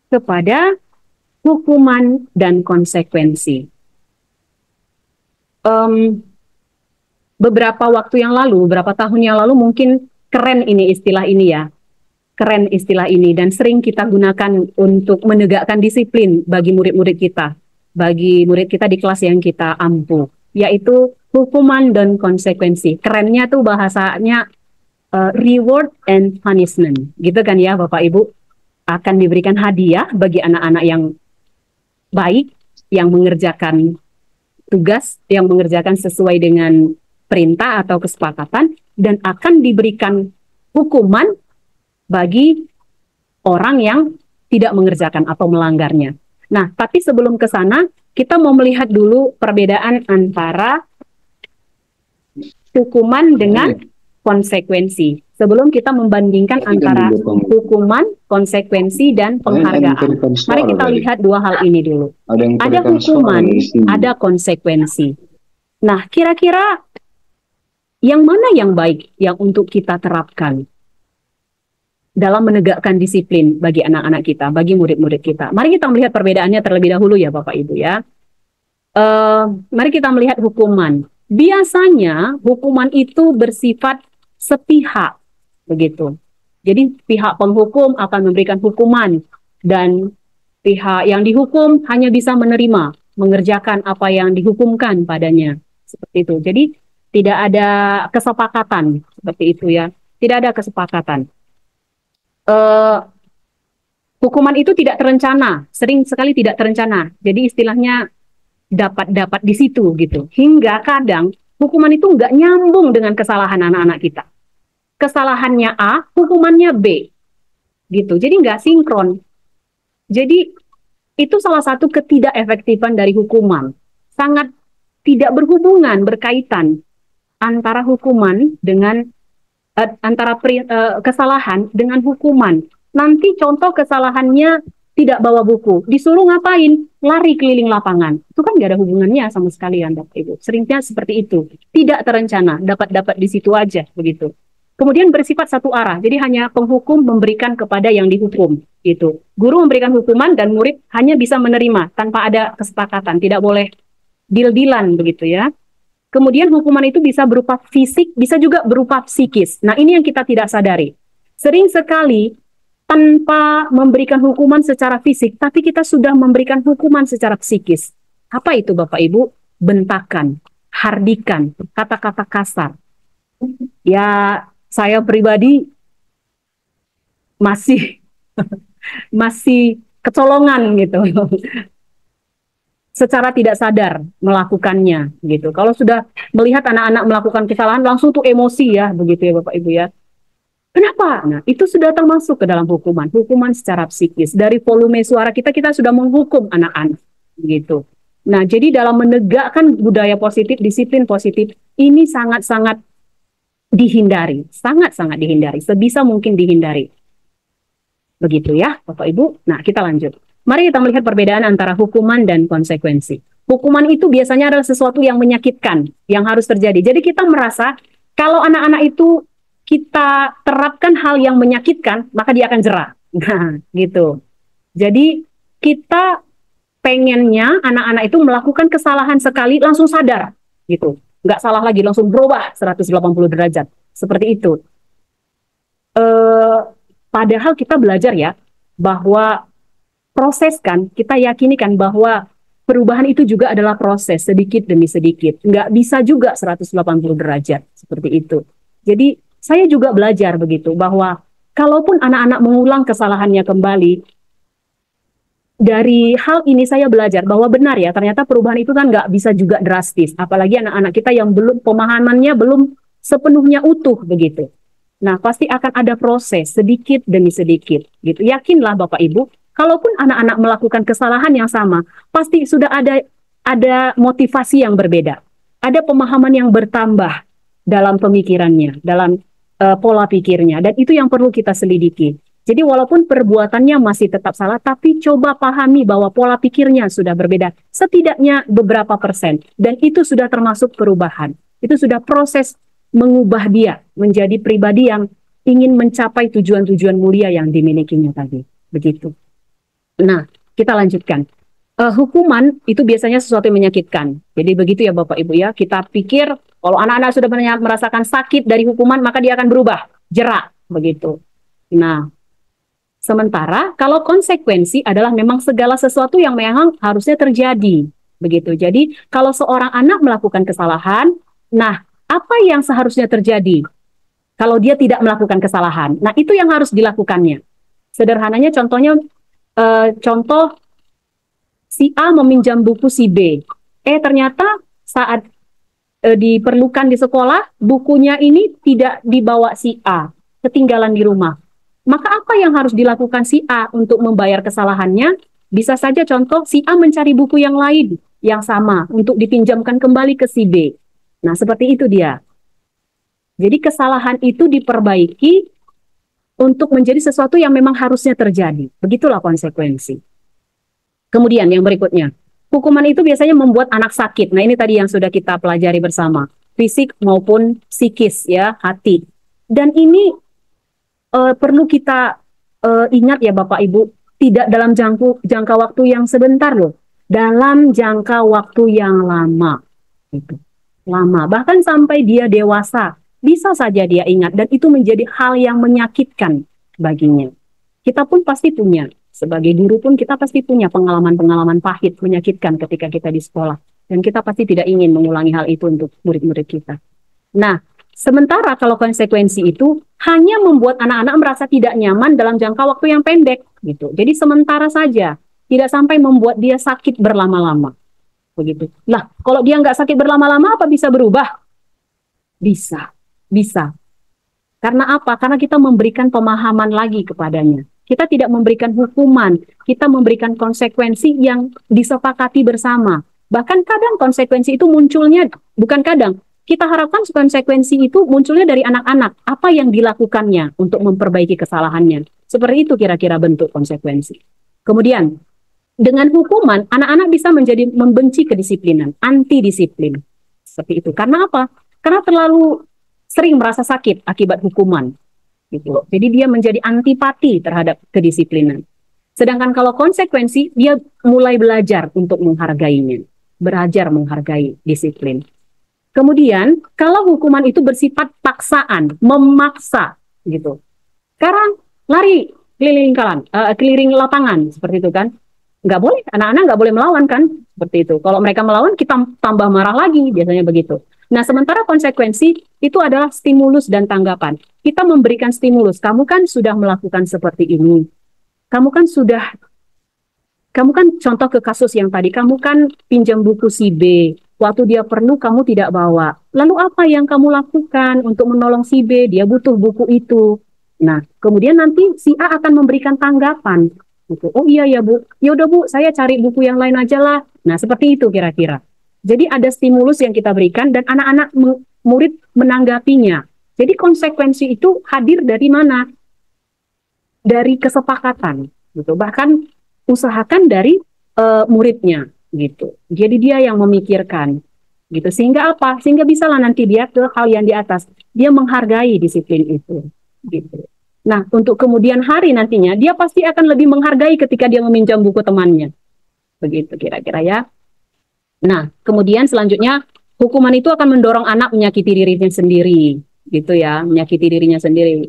kepada hukuman dan konsekuensi. Beberapa waktu yang lalu, beberapa tahun yang lalu mungkin keren ini istilah ini ya. Keren istilah ini dan sering kita gunakan untuk menegakkan disiplin bagi murid-murid kita. Bagi murid kita di kelas yang kita ampu, yaitu hukuman dan konsekuensi. Kerennya tuh bahasanya reward and punishment, gitu kan ya Bapak Ibu. Akan diberikan hadiah bagi anak-anak yang baik, yang mengerjakan tugas, yang mengerjakan sesuai dengan perintah atau kesepakatan, dan akan diberikan hukuman bagi orang yang tidak mengerjakan atau melanggarnya. Nah, tapi sebelum ke sana, kita mau melihat dulu perbedaan antara hukuman dengan konsekuensi. Sebelum kita membandingkan antara hukuman, konsekuensi, dan penghargaan. Mari kita lihat dua hal ini dulu. Ada hukuman, ada konsekuensi. Nah, kira-kira yang mana yang baik yang untuk kita terapkan dalam menegakkan disiplin bagi anak-anak kita, bagi murid-murid kita? Mari kita melihat perbedaannya terlebih dahulu ya Bapak Ibu ya. Mari kita melihat hukuman. Biasanya hukuman itu bersifat sepihak, begitu. Jadi pihak penghukum akan memberikan hukuman dan pihak yang dihukum hanya bisa menerima, mengerjakan apa yang dihukumkan padanya, seperti itu. Jadi tidak ada kesepakatan seperti itu ya. Tidak ada kesepakatan. Hukuman itu tidak terencana, sering sekali tidak terencana. Jadi istilahnya dapat di situ gitu. Hingga kadang hukuman itu nggak nyambung dengan kesalahan anak-anak kita. Kesalahannya A, hukumannya B, gitu. Jadi nggak sinkron. Jadi itu salah satu ketidakefektifan dari hukuman. Sangat tidak berhubungan, berkaitan antara hukuman dengan kesalahan dengan hukuman. Nanti contoh kesalahannya tidak bawa buku, disuruh ngapain? Lari keliling lapangan. Itu kan nggak ada hubungannya sama sekali ya Bapak Ibu. Seringnya seperti itu. Tidak terencana, dapat di situ aja begitu. Kemudian bersifat satu arah. Jadi hanya penghukum memberikan kepada yang dihukum gitu. Guru memberikan hukuman dan murid hanya bisa menerima tanpa ada kesepakatan, tidak boleh deal-dealan begitu ya. Kemudian hukuman itu bisa berupa fisik, bisa juga berupa psikis. Nah, ini yang kita tidak sadari. Sering sekali tanpa memberikan hukuman secara fisik, tapi kita sudah memberikan hukuman secara psikis. Apa itu Bapak Ibu? Bentakan, hardikan, kata-kata kasar. Ya, saya pribadi masih masih kecolongan gitu. Secara tidak sadar melakukannya gitu. Kalau sudah melihat anak-anak melakukan kesalahan langsung tuh emosi ya, begitu ya Bapak Ibu ya. Kenapa? Nah, itu sudah termasuk ke dalam hukuman, hukuman secara psikis. Dari volume suara kita, kita sudah menghukum anak-anak gitu. Nah, jadi dalam menegakkan budaya positif, disiplin positif, ini sangat-sangat dihindari, sangat-sangat dihindari, sebisa mungkin dihindari. Begitu ya, Bapak Ibu. Nah, kita lanjut. Mari kita melihat perbedaan antara hukuman dan konsekuensi. Hukuman itu biasanya adalah sesuatu yang menyakitkan, yang harus terjadi. Jadi kita merasa kalau anak-anak itu kita terapkan hal yang menyakitkan, maka dia akan jerah. Nah, gitu. Jadi kita pengennya anak-anak itu melakukan kesalahan sekali langsung sadar, gitu. Nggak salah lagi, langsung berubah 180 derajat. Seperti itu. Padahal kita belajar ya, bahwa proses kan, kita yakinikan bahwa perubahan itu juga adalah proses sedikit demi sedikit. Nggak bisa juga 180 derajat seperti itu. Jadi saya juga belajar begitu, bahwa kalaupun anak-anak mengulang kesalahannya kembali, dari hal ini saya belajar bahwa benar ya, ternyata perubahan itu kan nggak bisa juga drastis. Apalagi anak-anak kita yang belum, pemahamannya belum sepenuhnya utuh begitu. Nah, pasti akan ada proses sedikit demi sedikit gitu. Yakinlah Bapak Ibu, kalaupun anak-anak melakukan kesalahan yang sama, pasti sudah ada motivasi yang berbeda. Ada pemahaman yang bertambah dalam pemikirannya, dalam pola pikirnya, dan itu yang perlu kita selidiki. Jadi walaupun perbuatannya masih tetap salah, tapi coba pahami bahwa pola pikirnya sudah berbeda, setidaknya beberapa persen, dan itu sudah termasuk perubahan. Itu sudah proses mengubah dia menjadi pribadi yang ingin mencapai tujuan-tujuan mulia yang dimilikinya tadi. Begitu. Nah, kita lanjutkan. Hukuman itu biasanya sesuatu yang menyakitkan. Jadi begitu ya Bapak Ibu ya. Kita pikir kalau anak-anak sudah merasakan sakit dari hukuman, maka dia akan berubah, jerak, begitu. Nah, sementara kalau konsekuensi adalah memang segala sesuatu yang memang harusnya terjadi, begitu. Jadi kalau seorang anak melakukan kesalahan, nah apa yang seharusnya terjadi kalau dia tidak melakukan kesalahan? Nah, itu yang harus dilakukannya. Sederhananya contohnya, contoh si A meminjam buku si B. Ternyata saat diperlukan di sekolah, bukunya ini tidak dibawa si A, ketinggalan di rumah. Maka apa yang harus dilakukan si A untuk membayar kesalahannya? Bisa saja contoh si A mencari buku yang lain, yang sama, untuk dipinjamkan kembali ke si B. Nah, seperti itu dia. Jadi kesalahan itu diperbaiki untuk menjadi sesuatu yang memang harusnya terjadi. Begitulah konsekuensi. Kemudian yang berikutnya, hukuman itu biasanya membuat anak sakit. Nah, ini tadi yang sudah kita pelajari bersama. Fisik maupun psikis ya, hati. Dan ini perlu kita ingat ya Bapak Ibu, tidak dalam jangka waktu yang sebentar loh. Dalam jangka waktu yang lama. Gitu. Lama, bahkan sampai dia dewasa, bisa saja dia ingat, dan itu menjadi hal yang menyakitkan baginya. Kita pun pasti punya, sebagai guru pun kita pasti punya pengalaman-pengalaman pahit, menyakitkan ketika kita di sekolah, dan kita pasti tidak ingin mengulangi hal itu untuk murid-murid kita. Nah, sementara kalau konsekuensi itu hanya membuat anak-anak merasa tidak nyaman dalam jangka waktu yang pendek, gitu. Jadi sementara saja, tidak sampai membuat dia sakit berlama-lama. Begitu. Lah, kalau dia nggak sakit berlama-lama, apa bisa berubah? Bisa. Karena apa? Karena kita memberikan pemahaman lagi kepadanya. Kita tidak memberikan hukuman, kita memberikan konsekuensi yang disepakati bersama. Bahkan kadang konsekuensi itu munculnya, bukan kadang, kita harapkan konsekuensi itu munculnya dari anak-anak. Apa yang dilakukannya untuk memperbaiki kesalahannya. Seperti itu kira-kira bentuk konsekuensi. Kemudian, dengan hukuman, anak-anak bisa menjadi membenci kedisiplinan, anti-disiplin. Seperti itu. Karena apa? Karena terlalu sering merasa sakit akibat hukuman. Gitu. Jadi dia menjadi antipati terhadap kedisiplinan. Sedangkan kalau konsekuensi, dia mulai belajar untuk menghargainya. Belajar menghargai disiplin. Kemudian, kalau hukuman itu bersifat paksaan, memaksa. Gitu. Sekarang, lari keliling lapangan. Seperti itu kan. Nggak boleh, anak-anak nggak boleh melawan kan, seperti itu. Kalau mereka melawan, kita tambah marah lagi, biasanya begitu. Nah, sementara konsekuensi itu adalah stimulus dan tanggapan. Kita memberikan stimulus, kamu kan sudah melakukan seperti ini. kamu kan contoh ke kasus yang tadi, kamu kan pinjam buku si B, waktu dia perlu kamu tidak bawa. Lalu apa yang kamu lakukan untuk menolong si B? Dia butuh buku itu. Nah, kemudian nanti si A akan memberikan tanggapan. Gitu. Oh iya ya Bu, ya udah Bu, saya cari buku yang lain aja lah. Nah, seperti itu kira-kira. Jadi ada stimulus yang kita berikan dan anak-anak murid menanggapinya. Jadi konsekuensi itu hadir dari mana? Dari kesepakatan. Gitu. Bahkan usahakan dari muridnya gitu. Jadi dia yang memikirkan gitu. Sehingga apa? Sehingga bisalah nanti dia ke hal yang di atas. Dia menghargai disiplin itu gitu. Nah, untuk kemudian hari nantinya dia pasti akan lebih menghargai ketika dia meminjam buku temannya. Begitu kira-kira ya. Nah, kemudian selanjutnya hukuman itu akan mendorong anak menyakiti dirinya sendiri gitu ya, menyakiti dirinya sendiri.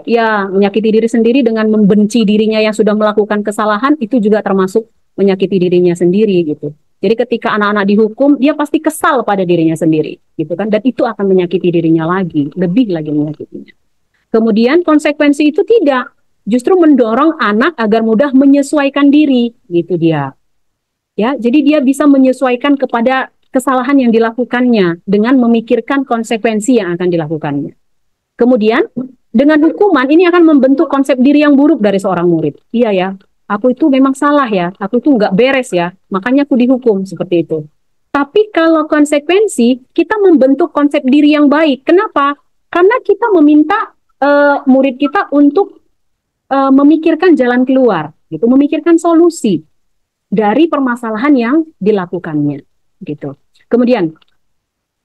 Ya, menyakiti diri sendiri dengan membenci dirinya yang sudah melakukan kesalahan itu juga termasuk menyakiti dirinya sendiri gitu. Jadi ketika anak-anak dihukum, dia pasti kesal pada dirinya sendiri gitu kan, dan itu akan menyakiti dirinya lagi, lebih lagi menyakitinya. Kemudian konsekuensi itu tidak, justru mendorong anak agar mudah menyesuaikan diri gitu dia. Ya, jadi dia bisa menyesuaikan kepada kesalahan yang dilakukannya dengan memikirkan konsekuensi yang akan dilakukannya. Kemudian dengan hukuman ini akan membentuk konsep diri yang buruk dari seorang murid. Iya ya, aku itu memang salah ya, aku itu nggak beres ya, makanya aku dihukum seperti itu. Tapi kalau konsekuensi, kita membentuk konsep diri yang baik. Kenapa? Karena kita meminta murid kita untuk memikirkan jalan keluar, gitu, memikirkan solusi dari permasalahan yang dilakukannya, gitu. Kemudian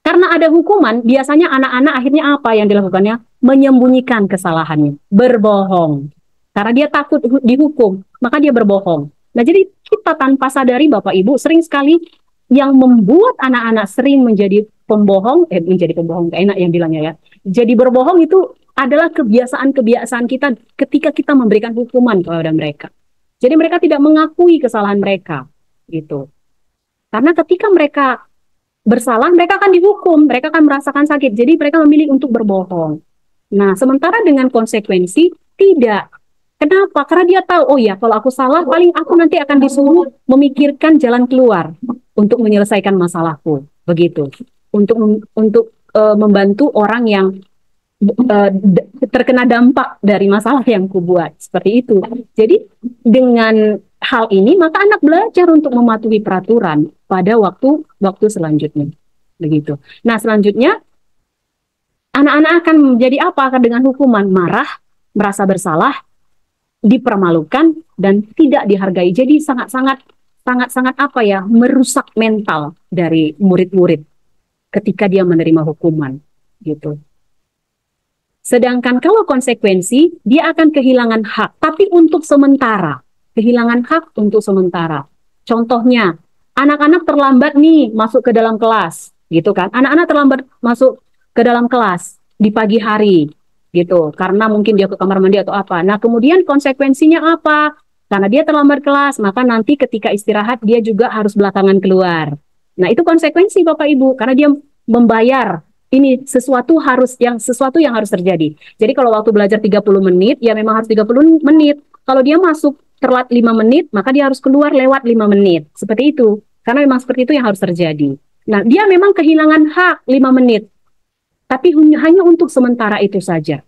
karena ada hukuman, biasanya anak-anak akhirnya apa yang dilakukannya? Menyembunyikan kesalahannya, berbohong. Karena dia takut dihukum, maka dia berbohong. Nah, jadi kita tanpa sadari Bapak Ibu sering sekali yang membuat anak-anak sering menjadi pembohong, gak enak yang bilangnya ya. Jadi berbohong itu adalah kebiasaan-kebiasaan kita ketika kita memberikan hukuman kepada mereka. Jadi mereka tidak mengakui kesalahan mereka, gitu. Karena ketika mereka bersalah, mereka akan dihukum, mereka akan merasakan sakit. Jadi mereka memilih untuk berbohong. Nah, sementara dengan konsekuensi, tidak. Kenapa? Karena dia tahu, oh ya, kalau aku salah, paling aku nanti akan disuruh memikirkan jalan keluar untuk menyelesaikan masalahku. Begitu. Untuk membantu orang yang terkena dampak dari masalah yang kubuat. Seperti itu. Jadi, dengan hal ini, maka anak belajar untuk mematuhi peraturan pada waktu selanjutnya. Begitu. Nah, selanjutnya anak-anak akan menjadi apa dengan hukuman? Marah, merasa bersalah, dipermalukan, dan tidak dihargai. Jadi sangat apa ya, merusak mental dari murid-murid ketika dia menerima hukuman. Gitu. Sedangkan kalau konsekuensi, dia akan kehilangan hak, tapi untuk sementara. Kehilangan hak untuk sementara. Contohnya, anak-anak terlambat nih masuk ke dalam kelas, gitu kan? Anak-anak terlambat masuk ke dalam kelas di pagi hari, gitu. Karena mungkin dia ke kamar mandi atau apa. Nah, kemudian konsekuensinya apa? Karena dia terlambat kelas, maka nanti ketika istirahat dia juga harus belakangan keluar. Nah, itu konsekuensi Bapak Ibu, karena dia membayar. Ini sesuatu yang harus terjadi. Jadi kalau waktu belajar 30 menit, ya memang harus 30 menit. Kalau dia masuk telat 5 menit, maka dia harus keluar lewat 5 menit. Seperti itu. Karena memang seperti itu yang harus terjadi. Nah, dia memang kehilangan hak 5 menit. Tapi hanya untuk sementara itu saja.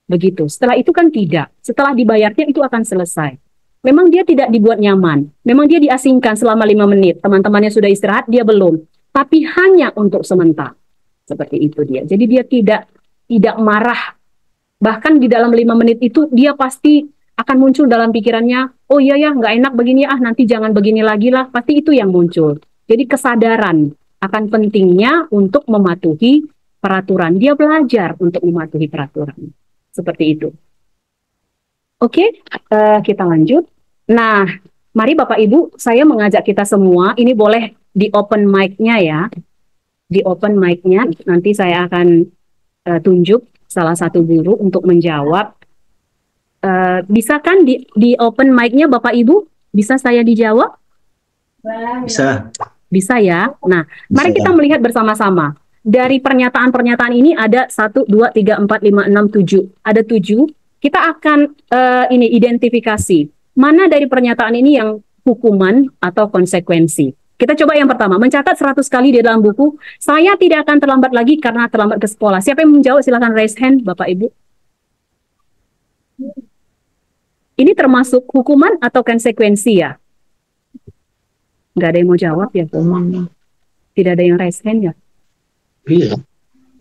Begitu. Setelah itu kan tidak. Setelah dibayarnya itu akan selesai. Memang dia tidak dibuat nyaman. Memang dia diasingkan selama 5 menit. Teman-temannya sudah istirahat, dia belum. Tapi hanya untuk sementara. Seperti itu dia. Jadi dia tidak marah. Bahkan di dalam 5 menit itu dia pasti akan muncul dalam pikirannya, oh iya ya, nggak enak begini, nanti jangan begini lagi lah. Pasti itu yang muncul. Jadi kesadaran akan pentingnya untuk mematuhi peraturan. Dia belajar untuk mematuhi peraturan. Seperti itu. Oke, kita lanjut. Nah, mari Bapak Ibu, saya mengajak kita semua, ini boleh di open mic-nya ya. Di open mic-nya, nanti saya akan tunjuk salah satu guru untuk menjawab. Bisa kan di open mic-nya Bapak Ibu? Bisa saya dijawab? Bisa. Bisa ya? Nah, mari kita melihat bersama-sama. Dari pernyataan-pernyataan ini ada 1, 2, 3, 4, 5, 6, 7. Ada 7 kita akan ini identifikasi mana dari pernyataan ini yang hukuman atau konsekuensi. Kita coba yang pertama, mencatat 100 kali di dalam buku, saya tidak akan terlambat lagi karena terlambat ke sekolah. Siapa yang menjawab? Silakan raise hand, Bapak Ibu. Ini termasuk hukuman atau konsekuensi ya? Nggak ada yang mau jawab ya? Tidak ada yang raise hand ya? Iya.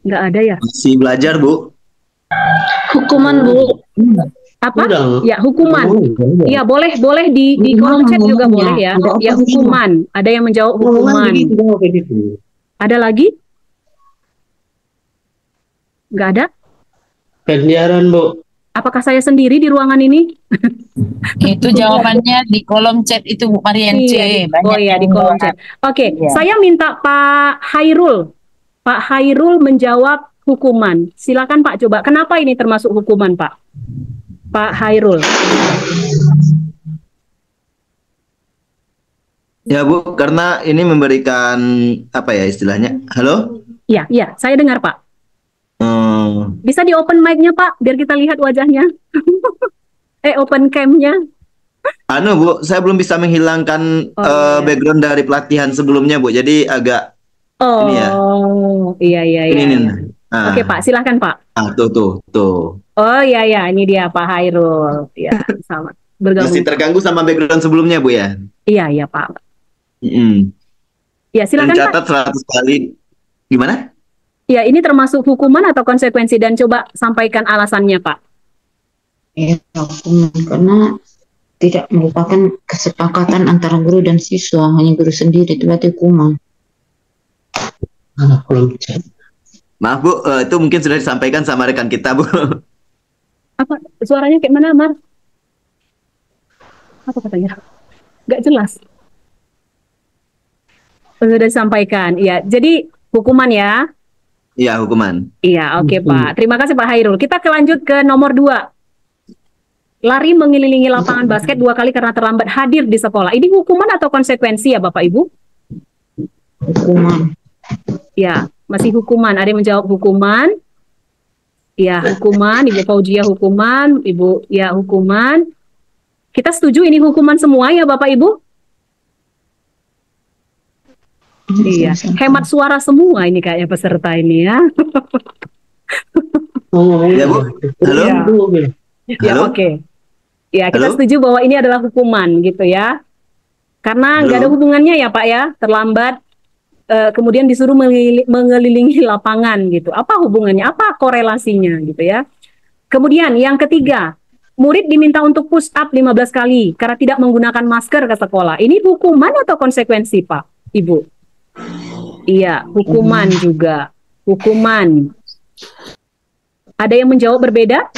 Nggak ada ya? Masih belajar, Bu. Hukuman, Bu. Apa? Udah. Ya, hukuman. Ya, boleh di kolom chat juga boleh ya. Ya, hukuman. Ada yang menjawab hukuman. Ada lagi? Nggak ada? Penjarahan, Bu. Apakah saya sendiri di ruangan ini? Itu jawabannya di kolom chat itu Bu Mariance. Oh iya, di kolom chat. Oke, Iya. saya minta Pak Hairul. Pak Hairul menjawab hukuman. Silakan Pak, coba. Kenapa ini termasuk hukuman, Pak? Pak Hairul. Ya, Bu, karena ini memberikan apa ya istilahnya? Halo? Iya, saya dengar, Pak. Bisa di open mic-nya, Pak, biar kita lihat wajahnya. Open cam-nya. Bu, saya belum bisa menghilangkan iya. background dari pelatihan sebelumnya, Bu. Jadi agak ini ya. Iya. Ini. Ah. Oke, Pak, silahkan, Pak. Tuh. Oh iya, ini dia Pak Hairul. Ya, sama. Bergabung. Masih terganggu sama background sebelumnya, Bu ya? Iya, Pak. Mm. Ya, silakan Pak. Mencatat 100 kali. Gimana? Ya, ini termasuk hukuman atau konsekuensi dan coba sampaikan alasannya, Pak. Ya, hukuman karena tidak merupakan kesepakatan antara guru dan siswa, hanya guru sendiri, itu berarti hukuman. Maaf, Bu, itu mungkin sudah disampaikan sama rekan kita, Bu. Apa suaranya kayak mana, Mar? Apa katanya? Nggak jelas. Sudah disampaikan. Ya, jadi hukuman ya. Iya, hukuman. Iya, oke, Pak. Terima kasih Pak Hairul. Kita lanjut ke nomor 2. Lari mengelilingi lapangan basket 2 kali karena terlambat hadir di sekolah. Ini hukuman atau konsekuensi ya, Bapak Ibu? Hukuman. Ya, masih hukuman. Ada yang menjawab hukuman? Ya, hukuman. Ibu Faujia hukuman. Ibu, ya hukuman. Kita setuju ini hukuman semua ya, Bapak Ibu? Iya, hemat suara semua ini kayaknya peserta ini ya. Ya, Bu. Halo? Ya, Halo? oke. Ya, kita Halo? setuju bahwa ini adalah hukuman gitu ya. Karena nggak ada hubungannya ya Pak ya, terlambat, kemudian disuruh mengelilingi lapangan gitu. Apa hubungannya, apa korelasinya gitu ya. Kemudian yang ketiga, murid diminta untuk push up 15 kali karena tidak menggunakan masker ke sekolah. Ini hukuman atau konsekuensi Pak, Ibu? Iya, hukuman juga. Hukuman. Ada yang menjawab berbeda?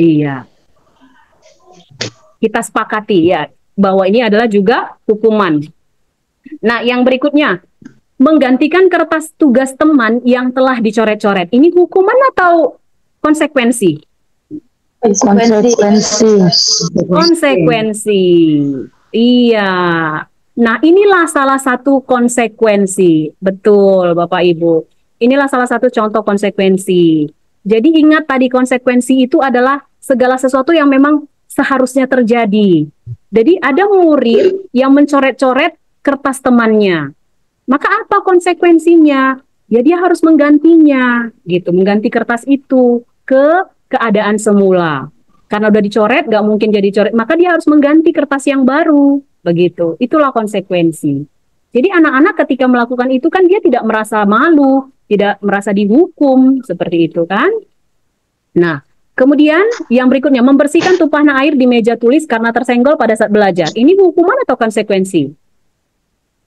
Iya. Kita sepakati ya bahwa ini adalah juga hukuman. Nah, yang berikutnya, menggantikan kertas tugas teman yang telah dicoret-coret. Ini hukuman atau konsekuensi? Konsekuensi. Iya. Nah, inilah salah satu konsekuensi. Betul, Bapak Ibu. Inilah salah satu contoh konsekuensi. Jadi ingat tadi konsekuensi itu adalah segala sesuatu yang memang seharusnya terjadi. Jadi ada murid yang mencoret-coret kertas temannya. Maka apa konsekuensinya? Ya dia harus menggantinya, gitu. Mengganti kertas itu ke keadaan semula. Karena udah dicoret, nggak mungkin jadi coret. Maka dia harus mengganti kertas yang baru. Begitu. Itulah konsekuensi. Jadi anak-anak ketika melakukan itu kan dia tidak merasa malu, tidak merasa dihukum, seperti itu kan. Nah, kemudian yang berikutnya, membersihkan tumpahan air di meja tulis karena tersenggol pada saat belajar. Ini hukuman atau konsekuensi?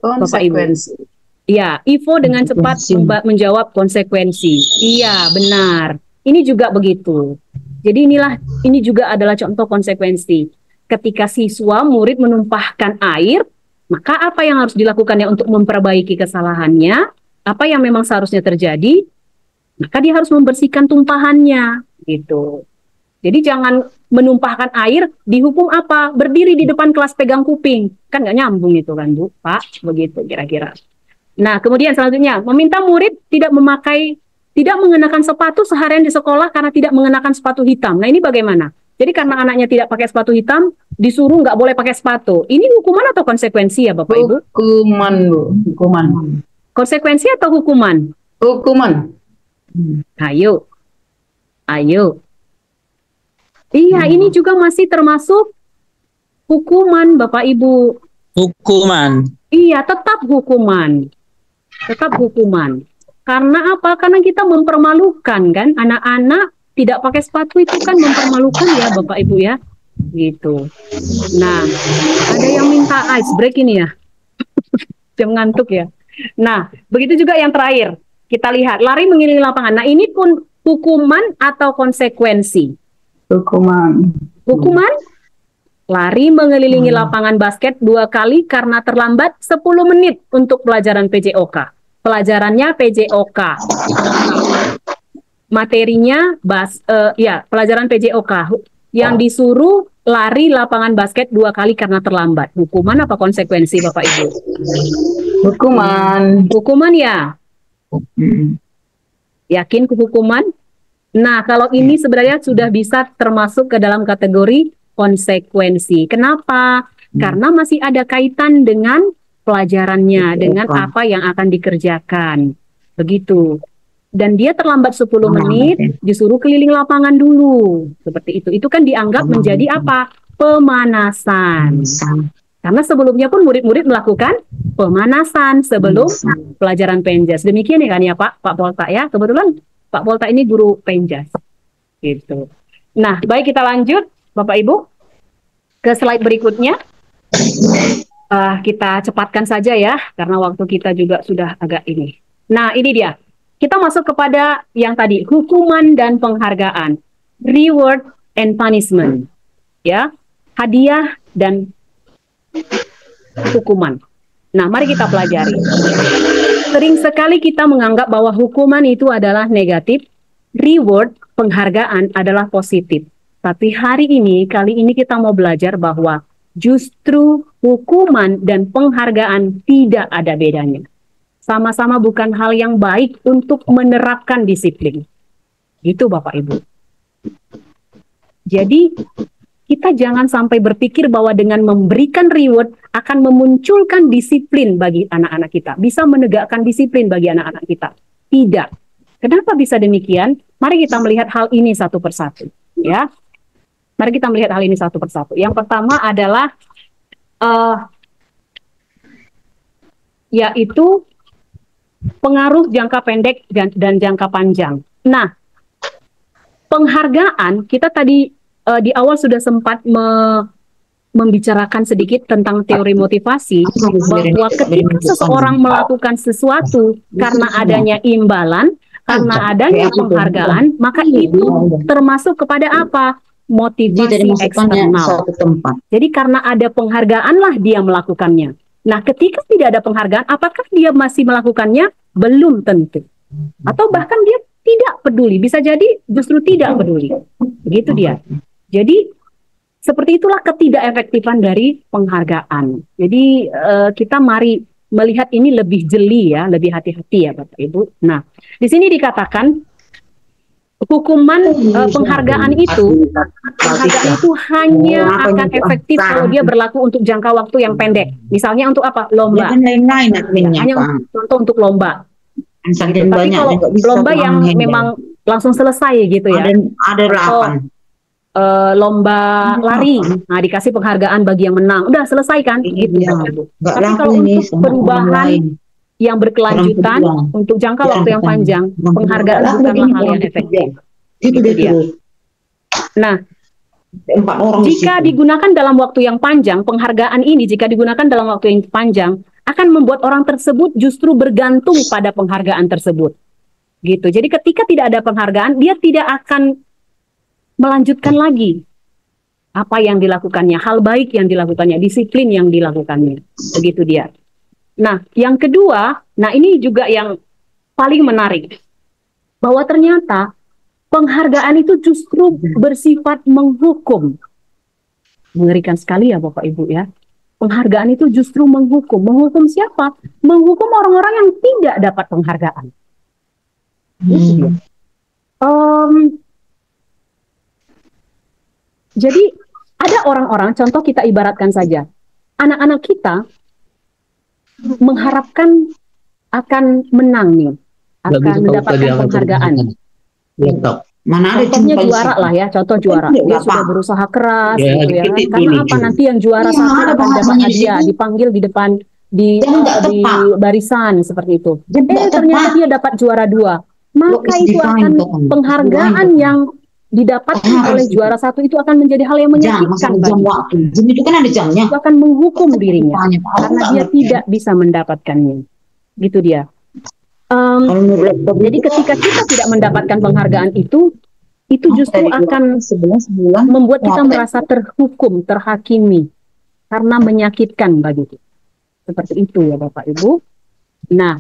Konsekuensi. Iya, Ivo dengan cepat menjawab konsekuensi. Iya, benar. Ini juga begitu. Jadi ini juga adalah contoh konsekuensi. Ketika siswa murid menumpahkan air, maka apa yang harus dilakukannya untuk memperbaiki kesalahannya? Apa yang memang seharusnya terjadi? Maka dia harus membersihkan tumpahannya, gitu. Jadi jangan menumpahkan air, dihukum apa? Berdiri di depan kelas pegang kuping. Kan nggak nyambung itu kan, Bu, Pak? Begitu kira-kira. Nah, kemudian selanjutnya, meminta murid tidak memakai tidak mengenakan sepatu seharian di sekolah karena tidak mengenakan sepatu hitam. Nah, ini bagaimana? Jadi karena anaknya tidak pakai sepatu hitam, disuruh nggak boleh pakai sepatu. Ini hukuman atau konsekuensi ya Bapak Ibu? Hukuman, Bu. Hukuman. Konsekuensi atau hukuman? Hukuman. Ayo. Ayo. Iya, ini juga masih termasuk hukuman Bapak Ibu. Hukuman. Iya, tetap hukuman. Tetap hukuman. Karena apa? Karena kita mempermalukan kan, anak-anak tidak pakai sepatu itu kan mempermalukan ya Bapak Ibu ya. Gitu. Nah, ada yang minta ice break ini ya. Jam ngantuk ya. Nah, begitu juga yang terakhir. Kita lihat, lari mengelilingi lapangan. Nah, ini pun hukuman atau konsekuensi? Hukuman. Hukuman? Lari mengelilingi lapangan basket 2 kali karena terlambat 10 menit untuk pelajaran PJOK. Pelajarannya PJOK. Materinya pelajaran PJOK. Yang disuruh lari lapangan basket 2 kali karena terlambat. Hukuman apa konsekuensi Bapak Ibu? Hukuman. Hukuman ya? Yakin hukuman? Nah, kalau ini sebenarnya sudah bisa termasuk ke dalam kategori konsekuensi. Kenapa? Karena masih ada kaitan dengan pelajarannya, dengan apa yang akan dikerjakan. Begitu. Dan dia terlambat 10 menit, disuruh keliling lapangan dulu. Seperti itu. Itu kan dianggap menjadi apa? Pemanasan. Karena sebelumnya pun murid-murid melakukan pemanasan sebelum pelajaran penjas. Demikian ya kan ya Pak Polta ya. Kebetulan Pak Polta ini guru penjas. Gitu. Nah, baik kita lanjut Bapak Ibu ke slide berikutnya. Kita cepatkan saja ya, karena waktu kita juga sudah agak ini. Nah, ini dia. Kita masuk kepada yang tadi, hukuman dan penghargaan. Reward and punishment. Ya, hadiah dan hukuman. Nah, mari kita pelajari. Sering sekali kita menganggap bahwa hukuman itu adalah negatif, reward, penghargaan adalah positif. Tapi kali ini kita mau belajar bahwa justru hukuman dan penghargaan tidak ada bedanya. Sama-sama bukan hal yang baik untuk menerapkan disiplin. Itu Bapak Ibu. Jadi kita jangan sampai berpikir bahwa dengan memberikan reward akan memunculkan disiplin bagi anak-anak kita. Bisa menegakkan disiplin bagi anak-anak kita. Tidak. Kenapa bisa demikian? Mari kita melihat hal ini satu persatu. Ya. Mari kita melihat hal ini satu persatu. Yang pertama adalah yaitu pengaruh jangka pendek dan jangka panjang. Nah, penghargaan kita tadi di awal sudah sempat membicarakan sedikit tentang teori motivasi, bahwa ketika seseorang melakukan sesuatu karena adanya imbalan, karena adanya penghargaan, maka itu termasuk kepada apa? Motivasi eksternal. Jadi karena ada penghargaan lah dia melakukannya. Nah, ketika tidak ada penghargaan, apakah dia masih melakukannya? Belum tentu. Atau bahkan dia tidak peduli. Bisa jadi justru tidak peduli. Begitu dia. Jadi seperti itulah ketidakefektifan dari penghargaan. Jadi kita mari melihat ini lebih jeli ya, lebih hati-hati ya Bapak Ibu. Nah, di sini dikatakan hukuman penghargaan itu hanya akan efektif kalau dia berlaku untuk jangka waktu yang pendek. Misalnya untuk apa? Lomba. Hanya untuk lomba. Gitu. Tapi kalau lomba yang memang langsung selesai gitu ya. Ada 8. Lomba lari, nah dikasih penghargaan bagi yang menang, udah selesai kan? Gitu. Tapi kalau untuk perubahan yang berkelanjutan untuk jangka waktu yang panjang, penghargaan bukanlah hal yang efektif. Itu dia. Nah, jika digunakan dalam waktu yang panjang, penghargaan ini jika digunakan dalam waktu yang panjang akan membuat orang tersebut justru bergantung pada penghargaan tersebut. Gitu. Jadi ketika tidak ada penghargaan, dia tidak akan melanjutkan lagi apa yang dilakukannya, hal baik yang dilakukannya, disiplin yang dilakukannya. Begitu dia. Nah, yang kedua, nah ini juga yang paling menarik, bahwa ternyata penghargaan itu justru bersifat menghukum. Mengerikan sekali ya Bapak Ibu ya. Penghargaan itu justru menghukum. Menghukum siapa? Menghukum orang-orang yang tidak dapat penghargaan. Itu dia. Jadi ada orang-orang, contoh kita ibaratkan saja, anak-anak kita mengharapkan akan menang nih, akan mendapatkan penghargaan. Mana ada contohnya juara lah ya, contoh juara. Dia sudah berusaha keras gitu ya. Karena apa, nanti yang juara satu akan dapat hadiah, dipanggil di depan di barisan seperti itu. Ternyata dia dapat juara 2. Maka itu akan penghargaan yang didapatkan oleh juara 1 itu akan menjadi hal yang menyakitkan bagi jam itu kan ada jamnya. Itu akan menghukum dirinya karena dia tidak bisa mendapatkannya. Gitu dia. Jadi ketika kita tidak mendapatkan penghargaan itu justru akan membuat kita merasa terhukum, terhakimi karena menyakitkan bagi kita. Seperti itu ya Bapak Ibu. Nah,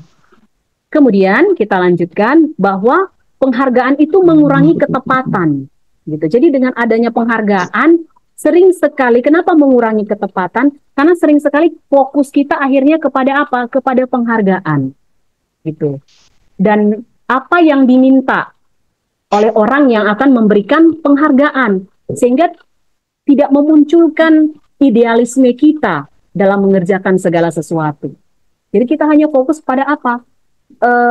kemudian kita lanjutkan bahwa penghargaan itu mengurangi ketepatan. Gitu. Jadi dengan adanya penghargaan, sering sekali, kenapa mengurangi ketepatan? Karena sering sekali fokus kita akhirnya kepada apa? Kepada penghargaan. Gitu. Dan apa yang diminta oleh orang yang akan memberikan penghargaan, sehingga tidak memunculkan idealisme kita dalam mengerjakan segala sesuatu. Jadi kita hanya fokus pada apa?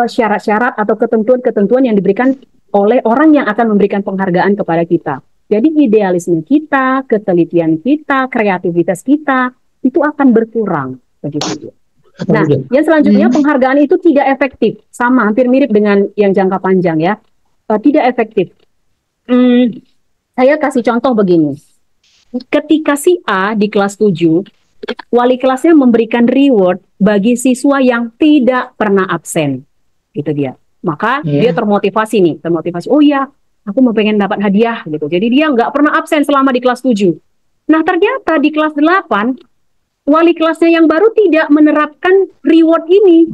Syarat-syarat atau ketentuan-ketentuan yang diberikan oleh orang yang akan memberikan penghargaan kepada kita. Jadi idealisme kita, ketelitian kita, kreativitas kita itu akan berkurang begitu. Nah, yang selanjutnya penghargaan itu tidak efektif, sama hampir mirip dengan yang jangka panjang ya, tidak efektif. Saya kasih contoh begini, ketika si A di kelas 7, wali kelasnya memberikan reward bagi siswa yang tidak pernah absen, gitu dia. Maka dia termotivasi nih, oh iya, aku mau pengen dapat hadiah gitu. Jadi dia nggak pernah absen selama di kelas 7. Nah ternyata di kelas 8, wali kelasnya yang baru tidak menerapkan reward ini.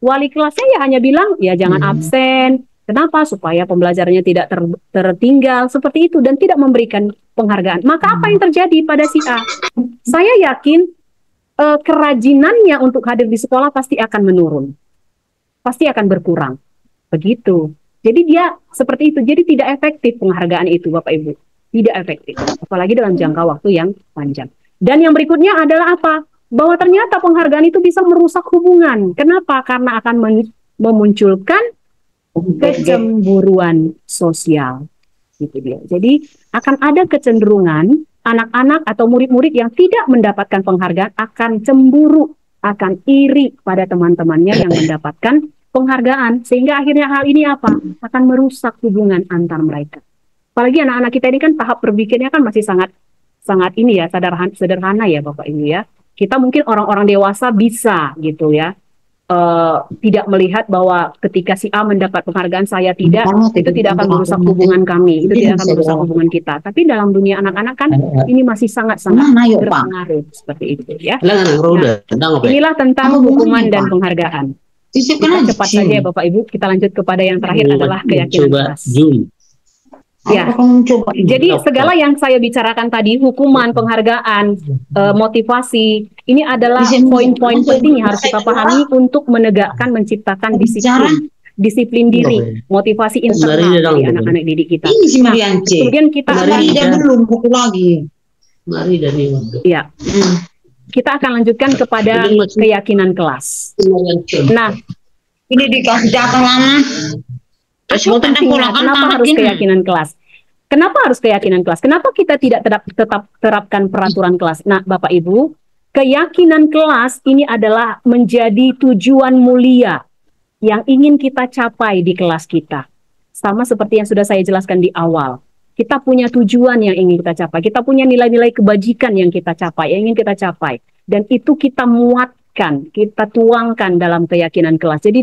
Wali kelasnya ya hanya bilang, ya jangan absen. Kenapa? Supaya pembelajarannya tidak tertinggal, seperti itu. Dan tidak memberikan penghargaan. Maka apa yang terjadi pada si A? Saya yakin kerajinannya untuk hadir di sekolah pasti akan menurun. Pasti akan berkurang. Begitu. Jadi dia seperti itu. Jadi tidak efektif penghargaan itu, Bapak Ibu. Tidak efektif. Apalagi dalam jangka waktu yang panjang. Dan yang berikutnya adalah apa? Bahwa ternyata penghargaan itu bisa merusak hubungan. Kenapa? Karena akan memunculkan kecemburuan sosial. Gitu dia. Jadi akan ada kecenderungan anak-anak atau murid-murid yang tidak mendapatkan penghargaan akan cemburu, akan iri pada teman-temannya yang mendapatkan penghargaan. Sehingga akhirnya hal ini apa? Akan merusak hubungan antar mereka. Apalagi anak-anak kita ini kan tahap berpikirnya kan masih sangat ini ya, sederhana ya Bapak Ibu ya. Kita mungkin orang-orang dewasa bisa gitu ya, tidak melihat bahwa ketika si A mendapat penghargaan saya tidak, itu tidak akan merusak hubungan kami, itu tidak akan merusak hubungan kita. Tapi dalam dunia anak-anak kan ini masih sangat-sangat berpengaruh seperti itu ya. Nah, inilah tentang hukuman dan penghargaan. Kita cepat saja ya Bapak Ibu, kita lanjut kepada yang terakhir adalah keyakinan keras. Ya, jadi segala yang saya bicarakan tadi, hukuman, penghargaan, motivasi, ini adalah poin-poin penting yang harus kita pahami untuk menegakkan, menciptakan disiplin diri, motivasi internal dari anak-anak didik kita. Nah, kemudian kita ya, kita akan lanjutkan kepada keyakinan kelas. Nah, ini dikasih data lama. Kenapa harus keyakinan kelas? Kenapa harus keyakinan kelas? Kenapa kita tidak tetap terapkan peraturan kelas? Nah, Bapak Ibu, keyakinan kelas ini adalah menjadi tujuan mulia yang ingin kita capai di kelas kita. Sama seperti yang sudah saya jelaskan di awal. Kita punya tujuan yang ingin kita capai. Kita punya nilai-nilai kebajikan yang kita capai, yang ingin kita capai. Dan itu kita muatkan, kita tuangkan dalam keyakinan kelas. Jadi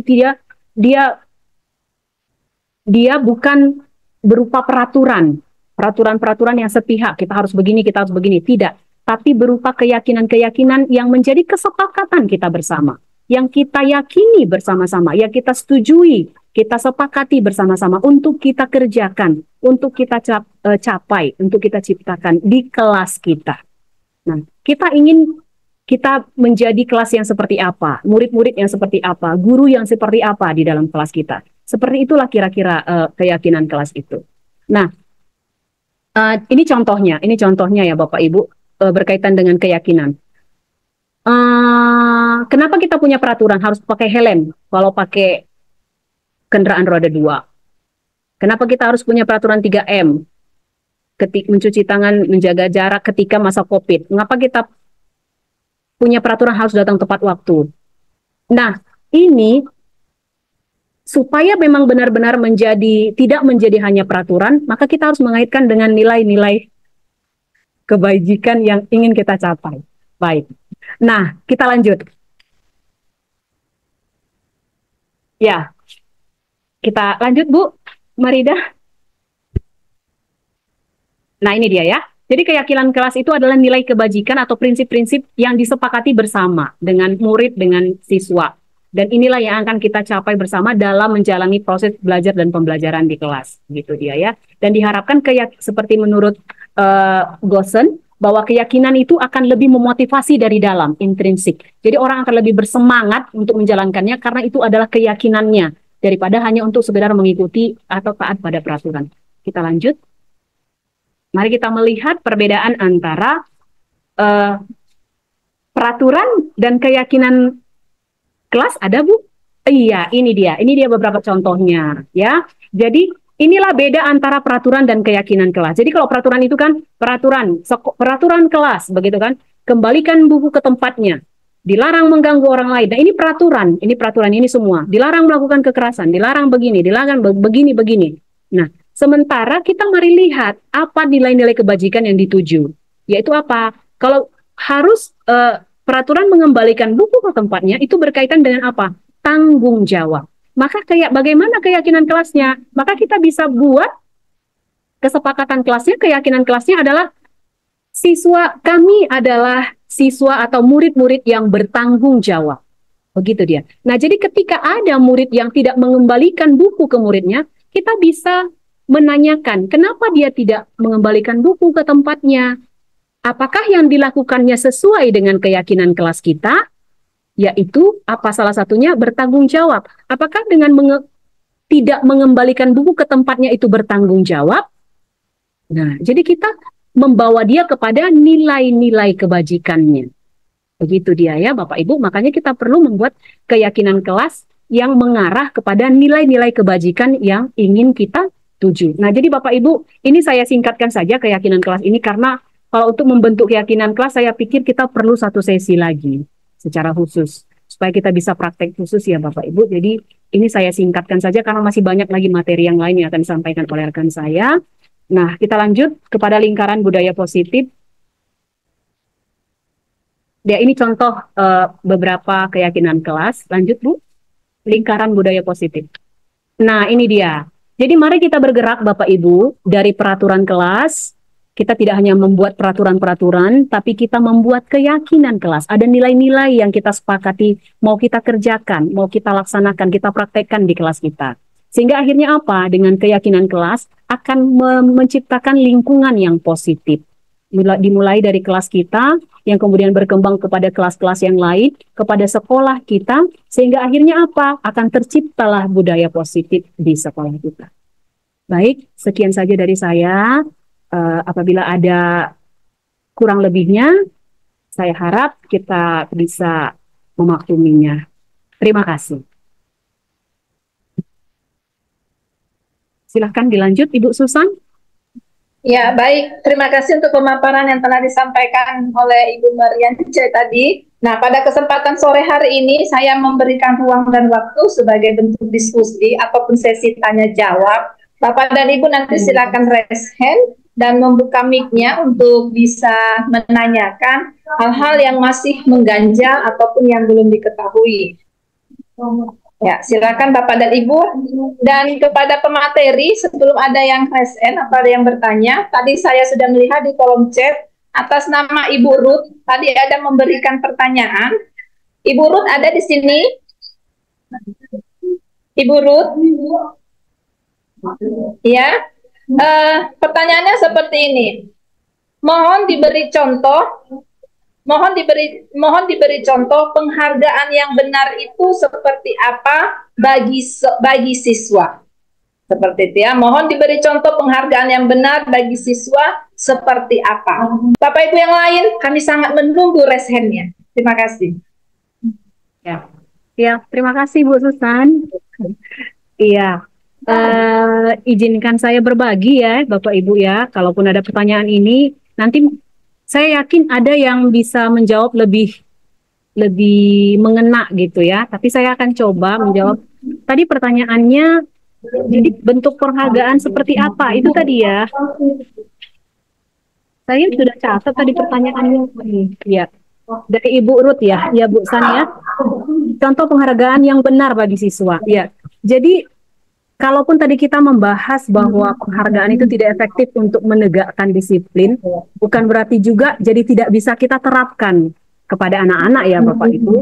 dia bukan berupa peraturan yang sepihak, kita harus begini, tidak. Tapi berupa keyakinan-keyakinan yang menjadi kesepakatan kita bersama. Yang kita yakini bersama-sama, yang kita setujui, kita sepakati bersama-sama untuk kita kerjakan, untuk kita capai, untuk kita ciptakan di kelas kita. Nah, kita ingin kita menjadi kelas yang seperti apa, murid-murid yang seperti apa, guru yang seperti apa di dalam kelas kita. Seperti itulah kira-kira keyakinan kelas itu. Nah, ini contohnya ya Bapak Ibu, berkaitan dengan keyakinan. Kenapa kita punya peraturan harus pakai helm kalau pakai kendaraan roda 2? Kenapa kita harus punya peraturan 3M? Mencuci tangan, menjaga jarak ketika masa COVID. Mengapa kita punya peraturan harus datang tepat waktu? Nah, ini supaya memang benar-benar tidak menjadi hanya peraturan, maka kita harus mengaitkan dengan nilai-nilai kebajikan yang ingin kita capai. Baik. Nah, kita lanjut. Ya, kita lanjut Bu Marida. Nah, ini dia ya. Jadi keyakinan kelas itu adalah nilai kebajikan atau prinsip-prinsip yang disepakati bersama dengan murid, dengan siswa. Dan inilah yang akan kita capai bersama dalam menjalani proses belajar dan pembelajaran di kelas. Gitu dia ya. Dan diharapkan seperti menurut Gosen, bahwa keyakinan itu akan lebih memotivasi dari dalam, intrinsik. Jadi orang akan lebih bersemangat untuk menjalankannya karena itu adalah keyakinannya, daripada hanya untuk sekedar mengikuti atau taat pada peraturan. Kita lanjut. Mari kita melihat perbedaan antara peraturan dan keyakinan kelas. Ada Bu? Iya, ini dia beberapa contohnya ya. Jadi inilah beda antara peraturan dan keyakinan kelas. Jadi kalau peraturan itu kan peraturan kelas, begitu kan? Kembalikan buku ke tempatnya. Dilarang mengganggu orang lain. Nah, ini peraturan ini semua. Dilarang melakukan kekerasan, dilarang begini, dilarang begini. Nah, sementara kita mari lihat apa nilai-nilai kebajikan yang dituju. Yaitu apa? Kalau harus peraturan mengembalikan buku ke tempatnya, itu berkaitan dengan apa? Tanggung jawab. Maka bagaimana keyakinan kelasnya? Maka kita bisa buat kesepakatan kelasnya, keyakinan kelasnya adalah kami adalah siswa atau murid-murid yang bertanggung jawab. Begitu dia. Nah, jadi ketika ada murid yang tidak mengembalikan buku ke muridnya, kita bisa menanyakan kenapa dia tidak mengembalikan buku ke tempatnya. Apakah yang dilakukannya sesuai dengan keyakinan kelas kita? Yaitu apa salah satunya bertanggung jawab. Apakah dengan tidak mengembalikan buku ke tempatnya itu bertanggung jawab? Nah, jadi kita membawa dia kepada nilai-nilai kebajikannya. Begitu dia ya Bapak Ibu. Makanya kita perlu membuat keyakinan kelas yang mengarah kepada nilai-nilai kebajikan yang ingin kita tuju. Nah, jadi Bapak Ibu, ini saya singkatkan saja keyakinan kelas ini karena kalau untuk membentuk keyakinan kelas, saya pikir kita perlu satu sesi lagi secara khusus supaya kita bisa praktek khusus ya Bapak Ibu. Jadi ini saya singkatkan saja karena masih banyak lagi materi yang lain yang akan disampaikan oleh rekan saya. Nah, kita lanjut kepada lingkaran budaya positif. Ya, ini contoh beberapa keyakinan kelas. Lanjut Bu, lingkaran budaya positif. Nah, ini dia. Jadi mari kita bergerak Bapak Ibu dari peraturan kelas. Kita tidak hanya membuat peraturan-peraturan, tapi kita membuat keyakinan kelas. Ada nilai-nilai yang kita sepakati, mau kita kerjakan, mau kita laksanakan, kita praktekkan di kelas kita. Sehingga akhirnya apa? Dengan keyakinan kelas akan menciptakan lingkungan yang positif. Dimulai dari kelas kita, yang kemudian berkembang kepada kelas-kelas yang lain, kepada sekolah kita, sehingga akhirnya apa? Akan terciptalah budaya positif di sekolah kita. Baik, sekian saja dari saya. Apabila ada kurang lebihnya, saya harap kita bisa memakluminya. Terima kasih. Silahkan dilanjut Ibu Susan. Ya, baik. Terima kasih untuk pemaparan yang telah disampaikan oleh Ibu Mariance tadi. Nah, pada kesempatan sore hari ini, saya memberikan ruang dan waktu sebagai bentuk diskusi ataupun sesi tanya-jawab. Bapak dan Ibu nanti silakan raise hand dan membuka mic-nya untuk bisa menanyakan hal-hal yang masih mengganjal ataupun yang belum diketahui. Ya, silakan Bapak dan Ibu. Dan kepada pemateri, sebelum ada yang raise hand atau ada yang bertanya, tadi saya sudah melihat di kolom chat atas nama Ibu Ruth, tadi ada memberikan pertanyaan. Ibu Ruth ada di sini? Ibu Ruth? Ya. Pertanyaannya seperti ini. Mohon diberi contoh mohon diberi contoh penghargaan yang benar itu seperti apa bagi siswa. Seperti itu ya. Mohon diberi contoh penghargaan yang benar bagi siswa seperti apa. Bapak Ibu yang lain, kami sangat menunggu raise hand-nya. Terima kasih. Ya, terima kasih Bu Susan. Iya, izinkan saya berbagi ya Bapak Ibu ya. Kalaupun ada pertanyaan ini, nanti saya yakin ada yang bisa menjawab lebih mengena gitu ya. Tapi saya akan coba menjawab. Tadi pertanyaannya, jadi bentuk penghargaan seperti apa? Itu tadi ya. Saya sudah catat tadi pertanyaannya. Ya, dari Ibu Ruth ya, ya Bu San ya. Contoh penghargaan yang benar bagi siswa. Ya, jadi kalaupun tadi kita membahas bahwa penghargaan itu tidak efektif untuk menegakkan disiplin, bukan berarti juga jadi tidak bisa kita terapkan kepada anak-anak ya Bapak Ibu.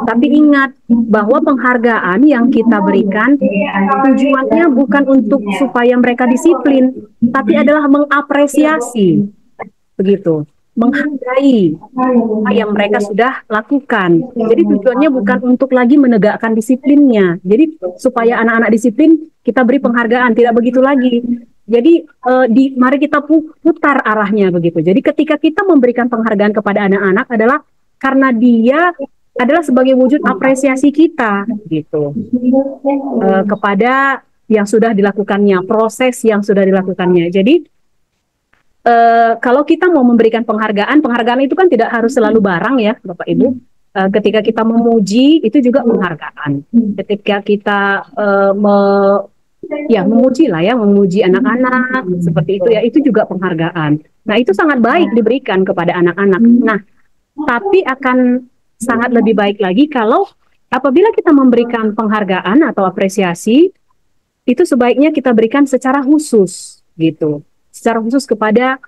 Tapi ingat bahwa penghargaan yang kita berikan tujuannya bukan untuk supaya mereka disiplin, tapi adalah mengapresiasi, begitu, menghargai apa yang mereka sudah lakukan. Jadi tujuannya bukan untuk lagi menegakkan disiplinnya. Jadi supaya anak-anak disiplin kita beri penghargaan, tidak begitu lagi. Jadi mari kita putar arahnya begitu. Jadi ketika kita memberikan penghargaan kepada anak-anak adalah karena dia adalah sebagai wujud apresiasi kita gitu kepada yang sudah dilakukannya, proses yang sudah dilakukannya. Jadi kalau kita mau memberikan penghargaan itu kan tidak harus selalu barang ya Bapak Ibu. Ketika kita memuji itu juga penghargaan. Ketika kita memuji lah ya, memuji anak-anak seperti itu ya, itu juga penghargaan. Nah itu sangat baik diberikan kepada anak-anak. Nah tapi akan sangat lebih baik lagi kalau apabila kita memberikan penghargaan atau apresiasi, itu sebaiknya kita berikan secara khusus gitu. Secara khusus kepada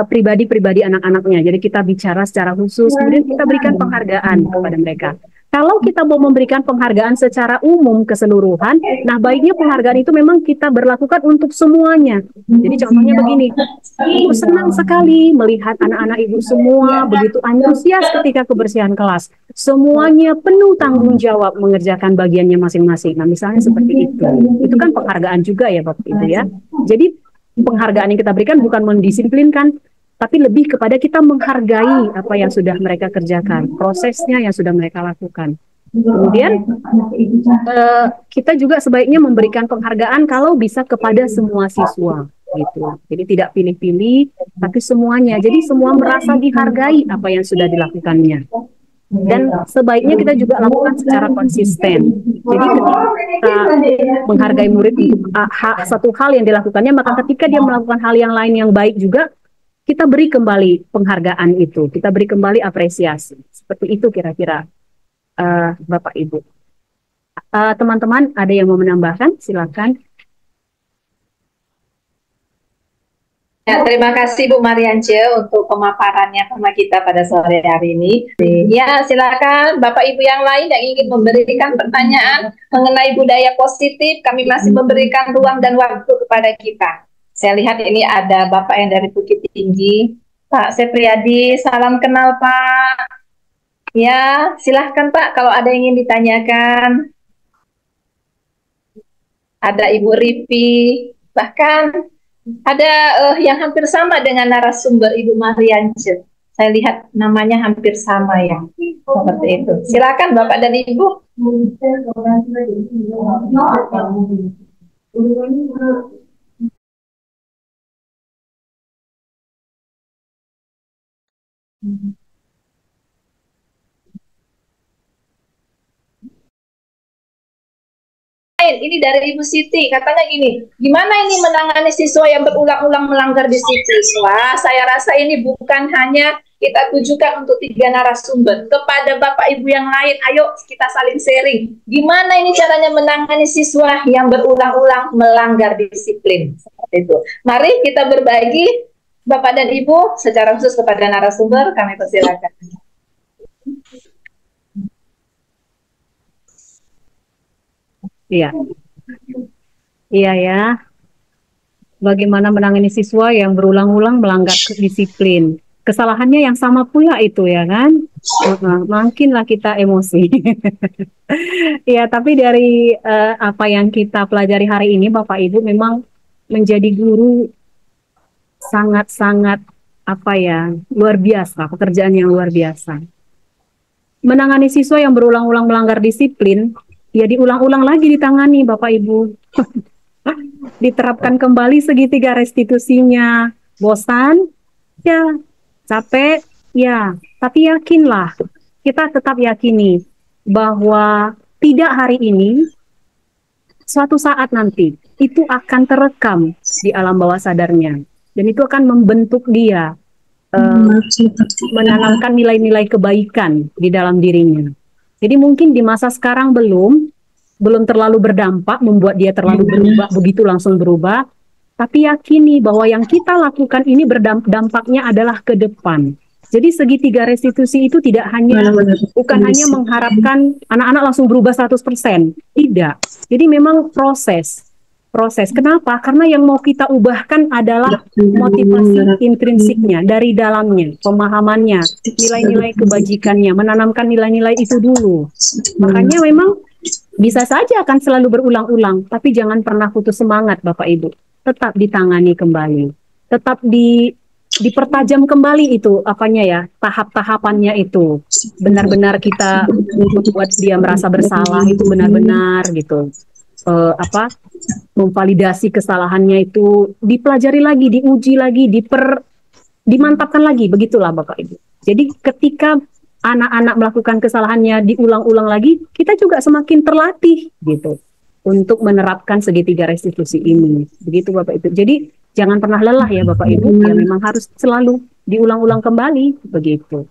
pribadi-pribadi anak-anaknya. Jadi kita bicara secara khusus, kemudian kita berikan penghargaan kepada mereka. Kalau kita mau memberikan penghargaan secara umum keseluruhan, nah baiknya penghargaan itu memang kita berlakukan untuk semuanya. Jadi contohnya begini, Ibu senang sekali melihat anak-anak Ibu semua begitu antusias ketika kebersihan kelas. Semuanya penuh tanggung jawab mengerjakan bagiannya masing-masing. Nah misalnya seperti itu. Itu kan penghargaan juga ya Bapak Ibu ya. Jadi penghargaan yang kita berikan bukan mendisiplinkan, tapi lebih kepada kita menghargai apa yang sudah mereka kerjakan, prosesnya yang sudah mereka lakukan. Kemudian kita juga sebaiknya memberikan penghargaan kalau bisa kepada semua siswa, gitu. Jadi tidak pilih-pilih, tapi semuanya. Jadi semua merasa dihargai apa yang sudah dilakukannya. Dan sebaiknya kita juga lakukan secara konsisten. Jadi ketika kita menghargai murid untuk satu hal yang dilakukannya, maka ketika dia melakukan hal yang lain yang baik juga, kita beri kembali penghargaan itu, kita beri kembali apresiasi. Seperti itu kira-kira Bapak Ibu. Teman-teman ada yang mau menambahkan? Silakan. Ya, terima kasih Bu Mariance untuk pemaparannya sama kita pada sore hari ini. Ya, silakan Bapak Ibu yang lain yang ingin memberikan pertanyaan mengenai budaya positif, kami masih memberikan ruang dan waktu kepada kita. Saya lihat ini ada Bapak yang dari Bukit Tinggi, Pak Sepriadi, salam kenal Pak. Ya, silahkan Pak kalau ada yang ingin ditanyakan. Ada Ibu Ripi, bahkan ada yang hampir sama dengan narasumber Ibu Mariance. Saya lihat namanya hampir sama ya, seperti itu. Silakan Bapak dan Ibu. Ini dari Ibu Siti, katanya gini, gimana ini menangani siswa yang berulang-ulang melanggar disiplin? Wah, saya rasa ini bukan hanya kita tujukan untuk 3 narasumber, kepada Bapak Ibu yang lain, ayo kita saling sharing. Gimana ini caranya menangani siswa yang berulang-ulang melanggar disiplin? Seperti itu. Mari kita berbagi, Bapak dan Ibu, secara khusus kepada narasumber, kami persilakan. Iya, iya ya. Bagaimana menangani siswa yang berulang-ulang melanggar disiplin? kesalahannya yang sama pula itu ya kan. Makinlah kita emosi. Ya, tapi dari apa yang kita pelajari hari ini Bapak Ibu, memang menjadi guru sangat-sangat apa ya, luar biasa, pekerjaan yang luar biasa. Menangani siswa yang berulang-ulang melanggar disiplin, ya diulang-ulang lagi ditangani Bapak Ibu. Diterapkan kembali segitiga restitusinya. Bosan? Ya. Capek? Ya. Tapi yakinlah, kita tetap yakini bahwa tidak hari ini, suatu saat nanti, itu akan terekam di alam bawah sadarnya. Dan itu akan membentuk dia, menanamkan nilai-nilai kebaikan di dalam dirinya. Jadi mungkin di masa sekarang belum terlalu berdampak, membuat dia terlalu berubah, begitu langsung berubah. Tapi yakini bahwa yang kita lakukan ini dampaknya adalah ke depan. Jadi segitiga restitusi itu bukan hanya mengharapkan anak-anak langsung berubah 100%. Tidak. Jadi memang proses. Kenapa? Karena yang mau kita ubahkan adalah motivasi intrinsiknya, dari dalamnya, pemahamannya, nilai-nilai kebajikannya, menanamkan nilai-nilai itu dulu. Makanya memang bisa saja akan selalu berulang-ulang, tapi jangan pernah putus semangat Bapak Ibu. Tetap ditangani kembali, tetap dipertajam kembali itu apanya ya, tahap-tahapannya itu. Benar-benar kita membuat dia merasa bersalah itu benar-benar gitu. Memvalidasi kesalahannya itu dipelajari lagi, diuji lagi, dimantapkan lagi, begitulah Bapak Ibu. Jadi ketika anak-anak melakukan kesalahannya diulang-ulang lagi, kita juga semakin terlatih gitu untuk menerapkan segitiga restitusi ini. Begitu Bapak Ibu. Jadi jangan pernah lelah ya Bapak Ibu, ya memang harus selalu diulang-ulang kembali begitu.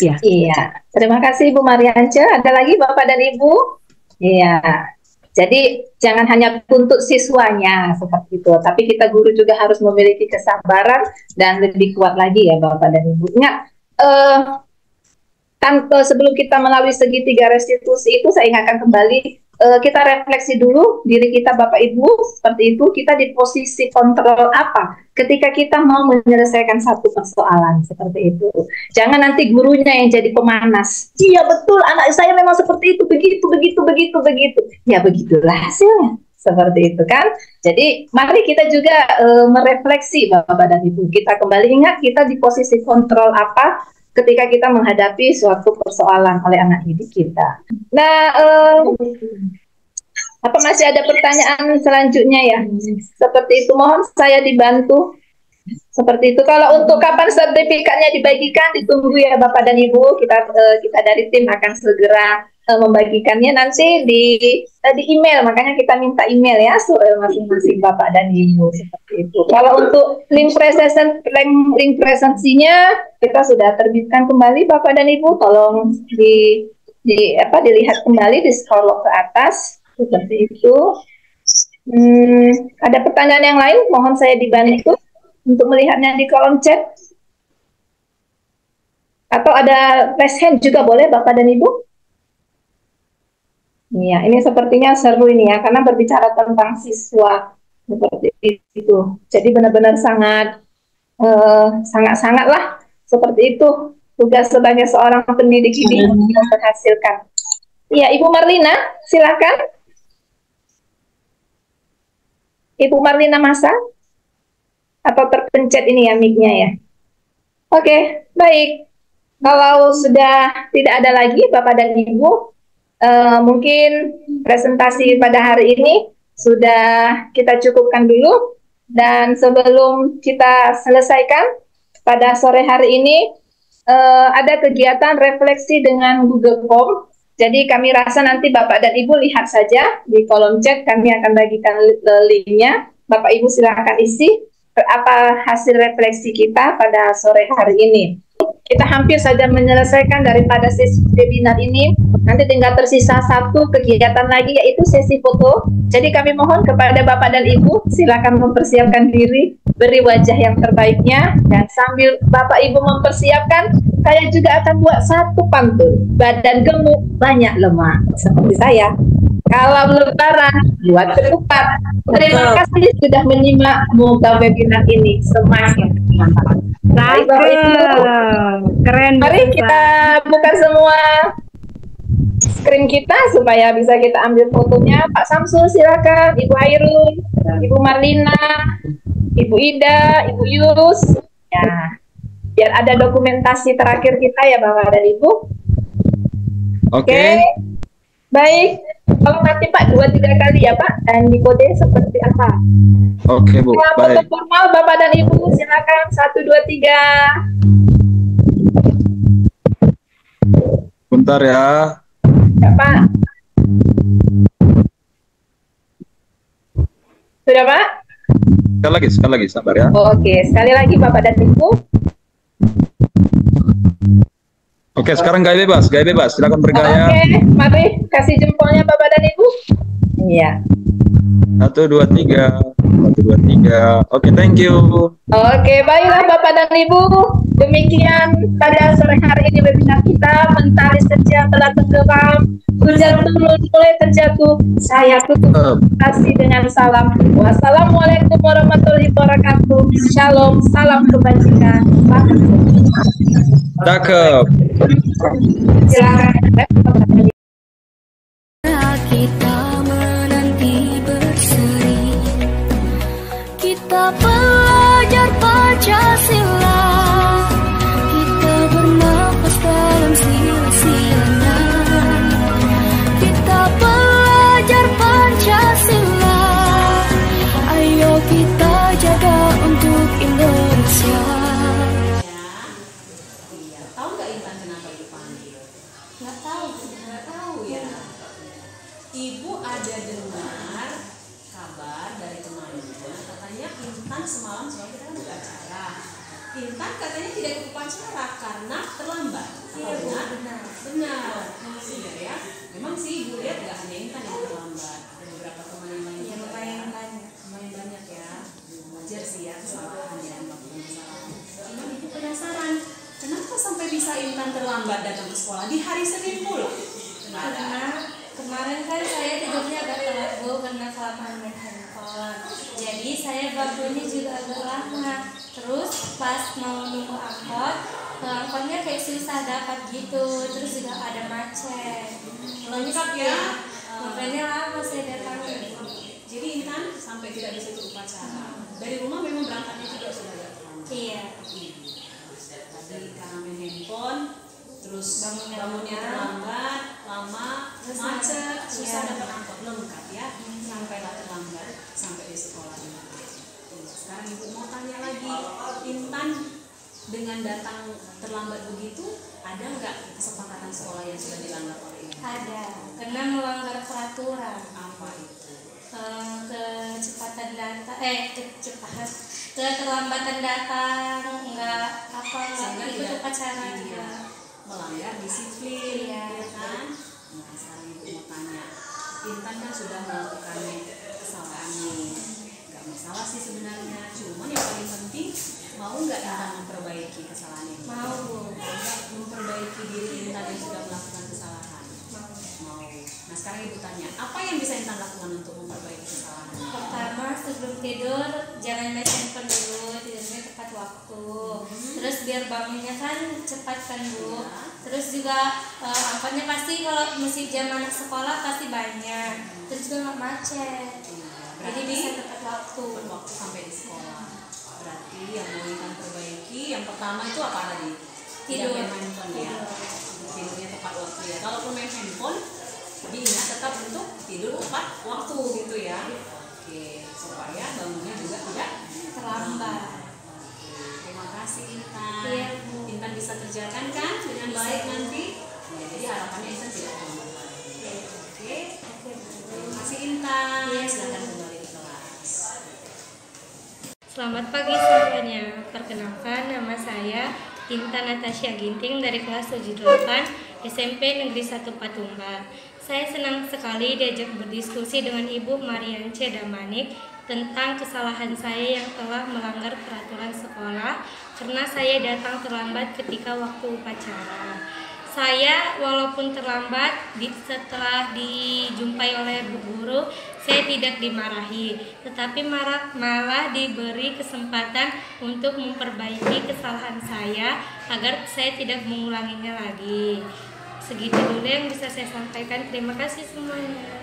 Ya. Iya, terima kasih Ibu Mariance. Ada lagi Bapak dan Ibu? Iya, jadi jangan hanya untuk siswanya seperti itu, tapi kita guru juga harus memiliki kesabaran dan lebih kuat lagi ya Bapak dan Ibu. Ingat, tanpa sebelum kita melalui segitiga restitusi itu, saya ingatkan kembali, kita refleksi dulu diri kita Bapak Ibu, seperti itu, kita di posisi kontrol apa ketika kita mau menyelesaikan satu persoalan, seperti itu. Jangan nanti gurunya yang jadi pemanas. Iya betul, anak saya memang seperti itu, begitu. Ya begitulah hasilnya, seperti itu kan. Jadi mari kita juga merefleksi Bapak dan Ibu. Kita kembali ingat kita di posisi kontrol apa ketika kita menghadapi suatu persoalan oleh anak didik kita. Nah, apa masih ada pertanyaan selanjutnya ya? Seperti itu, mohon saya dibantu. Seperti itu. Kalau untuk kapan sertifikatnya dibagikan, ditunggu ya Bapak dan Ibu. Kita dari tim akan segera membagikannya nanti di email. Makanya kita minta email ya, masing-masing Bapak dan Ibu, seperti itu. Kalau untuk link presensinya kita sudah terbitkan kembali Bapak dan Ibu. Tolong dilihat kembali, di scroll ke atas. Seperti itu. Ada pertanyaan yang lain? Mohon saya dibantu untuk melihatnya di kolom chat. Atau ada raise hand juga boleh Bapak dan Ibu? Iya, ini sepertinya seru ini ya, karena berbicara tentang siswa seperti itu. Jadi benar-benar sangat-sangat lah seperti itu. Tugas sebagai seorang pendidik ini yang berhasilkan. Iya, Ibu Marlina, silakan. Ibu Marlina Masa, atau terpencet ini ya mic-nya ya. Oke, baik. Kalau sudah tidak ada lagi Bapak dan Ibu, mungkin presentasi pada hari ini sudah kita cukupkan dulu. Dan sebelum kita selesaikan, pada sore hari ini ada kegiatan refleksi dengan Google Form. Jadi kami rasa nanti Bapak dan Ibu lihat saja di kolom chat, kami akan bagikan linknya. Bapak Ibu silakan isi apa hasil refleksi kita pada sore hari ini. Kita hampir saja menyelesaikan daripada sesi webinar ini. Nanti tinggal tersisa satu kegiatan lagi, yaitu sesi foto. Jadi kami mohon kepada Bapak dan Ibu, silakan mempersiapkan diri, beri wajah yang terbaiknya. Dan sambil Bapak Ibu mempersiapkan, saya juga akan buat satu pantun. Badan gemuk, banyak lemak, seperti saya. Kalau lebaran, buat ketupat. Terima kasih sudah menyimak, semoga webinar ini semakin mantap. Baik, Bapak Ibu. Keren. Mari kita buka semua screen kita supaya bisa kita ambil fotonya. Pak Samsul silakan, Ibu Airul, Ibu Marlina, Ibu Ida, Ibu Yus. Ya, biar ada dokumentasi terakhir kita ya Bapak dan Ibu. Oke. Baik, kalau nanti Pak 2-3 kali ya Pak, dan di kode seperti apa? Oke Bu, baik. Foto formal Bapak dan Ibu, silakan 1, 2, 3. Bentar ya. Ya Pak. Sudah Pak? Sekali lagi, sabar ya. Oke, sekali lagi Bapak dan Ibu. Oke, sekarang gaya bebas, silakan bergaya. Oke, mari kasih jempolnya Bapak dan Ibu. Iya. 1, 2, 3. 1, 2, 3. Oke, thank you. Oke, baiklah Bapak dan Ibu. Demikian pada sore hari ini webinar kita, Mentari Senja telah tenggelam, hujan turun mulai terjatuh. Saya tutup kasih dengan salam. Wassalamualaikum warahmatullahi wabarakatuh. Shalom, salam kebajikan. Cakep. Silakan. Kita menanti berseri, kita belajar Pancasila, kita bernapas dalam sila-silanya, kita belajar Pancasila, ayo kita jaga untuk Indonesia. Tahu nggak Intan kenapa dipanggil? Nggak tahu ya. Ibu ada dengar kabar dari temannya, katanya Intan semalam soalnya kita kan upacara. Intan katanya tidak ikut upacara karena terlambat. Iya benar. Benar ya. Memang sih Ibu lihat nggak hanya Intan yang terlambat, ada beberapa teman yang lain. Iya lumayan banyak ya. Wajar sih ya kesalahan ya, melakukan kesalahan. Cuman Ibu penasaran, kenapa sampai bisa Intan terlambat datang ke sekolah di hari Senin pula? Karena kemarin kan saya tidurnya agak telat Bu, karena kelamaan main handphone. Jadi saya bangunnya juga agak lama. Terus pas mau nunggu angkot, angkotnya kayak susah dapat gitu. Terus juga ada macet. Lengkap ya. Makanya lama saya datang. Jadi Intan sampai tidak bisa ikut upacara. Dari rumah memang berangkatnya juga sudah agak terlambat. Iya. Tadi karena main handphone, terus bangunnya terlambat, lama, macet, susah dapat angkot, lengkap ya. Sampailah terlambat sampai di sekolah ini. Sekarang Ibu mau tanya lagi, Intan dengan datang terlambat begitu, ada nggak kesepakatan sekolah yang sudah dilanggar oleh Ibu? Ada, karena melanggar peraturan. Apa itu? Kecepatan data, keterlambatan datang, nggak ikut upacara juga. Melanggar disiplin, ya kan? Nah, sekarang Ibu mau tanya, Intan kan sudah melakukan kesalahan ini, nggak masalah sih sebenarnya, cuman yang paling penting mau nggak Intan memperbaiki kesalahan ini? Mau Bu. Memperbaiki diri Intan yang sudah melakukan kesalahan? Mau. Nah sekarang Ibu tanya, apa yang bisa Intan lakukan untuk memperbaiki kesalahan? Pertama, sebelum tidur jangan main handphone dulu, tidurnya tepat waktu. Terus biar bangunnya kan cepat kan Bu. Terus juga angkotnya pasti kalau masih jam anak sekolah pasti banyak. Terus juga nggak macet. Jadi bisa tepat waktu. Sampai di sekolah. Berarti yang mau Intan perbaiki, yang pertama itu apa tadi? Tidak main handphone ya. Tidurnya tepat waktu ya. Kalau main handphone, diingat tetap untuk tidur tepat waktu gitu ya. Oke, supaya bangunnya juga tidak terlambat. Terima kasih Intan. Iya, Intan bisa kerjakan kan dengan baik nanti. Ya, jadi harapannya Intan tidak terlambat. Oke. Terima kasih Intan. Silakan kembali ke kelas. Selamat pagi semuanya. Perkenalkan, nama saya Intan Natasha Ginting dari kelas 78 SMP Negeri 1 Patumba. Saya senang sekali diajak berdiskusi dengan Ibu Mariance Damanik tentang kesalahan saya yang telah melanggar peraturan sekolah karena saya datang terlambat ketika waktu upacara. saya walaupun terlambat setelah dijumpai oleh Bu Guru, saya tidak dimarahi, tetapi malah diberi kesempatan untuk memperbaiki kesalahan saya agar saya tidak mengulanginya lagi. Segitu dulu yang bisa saya sampaikan. Terima kasih semuanya.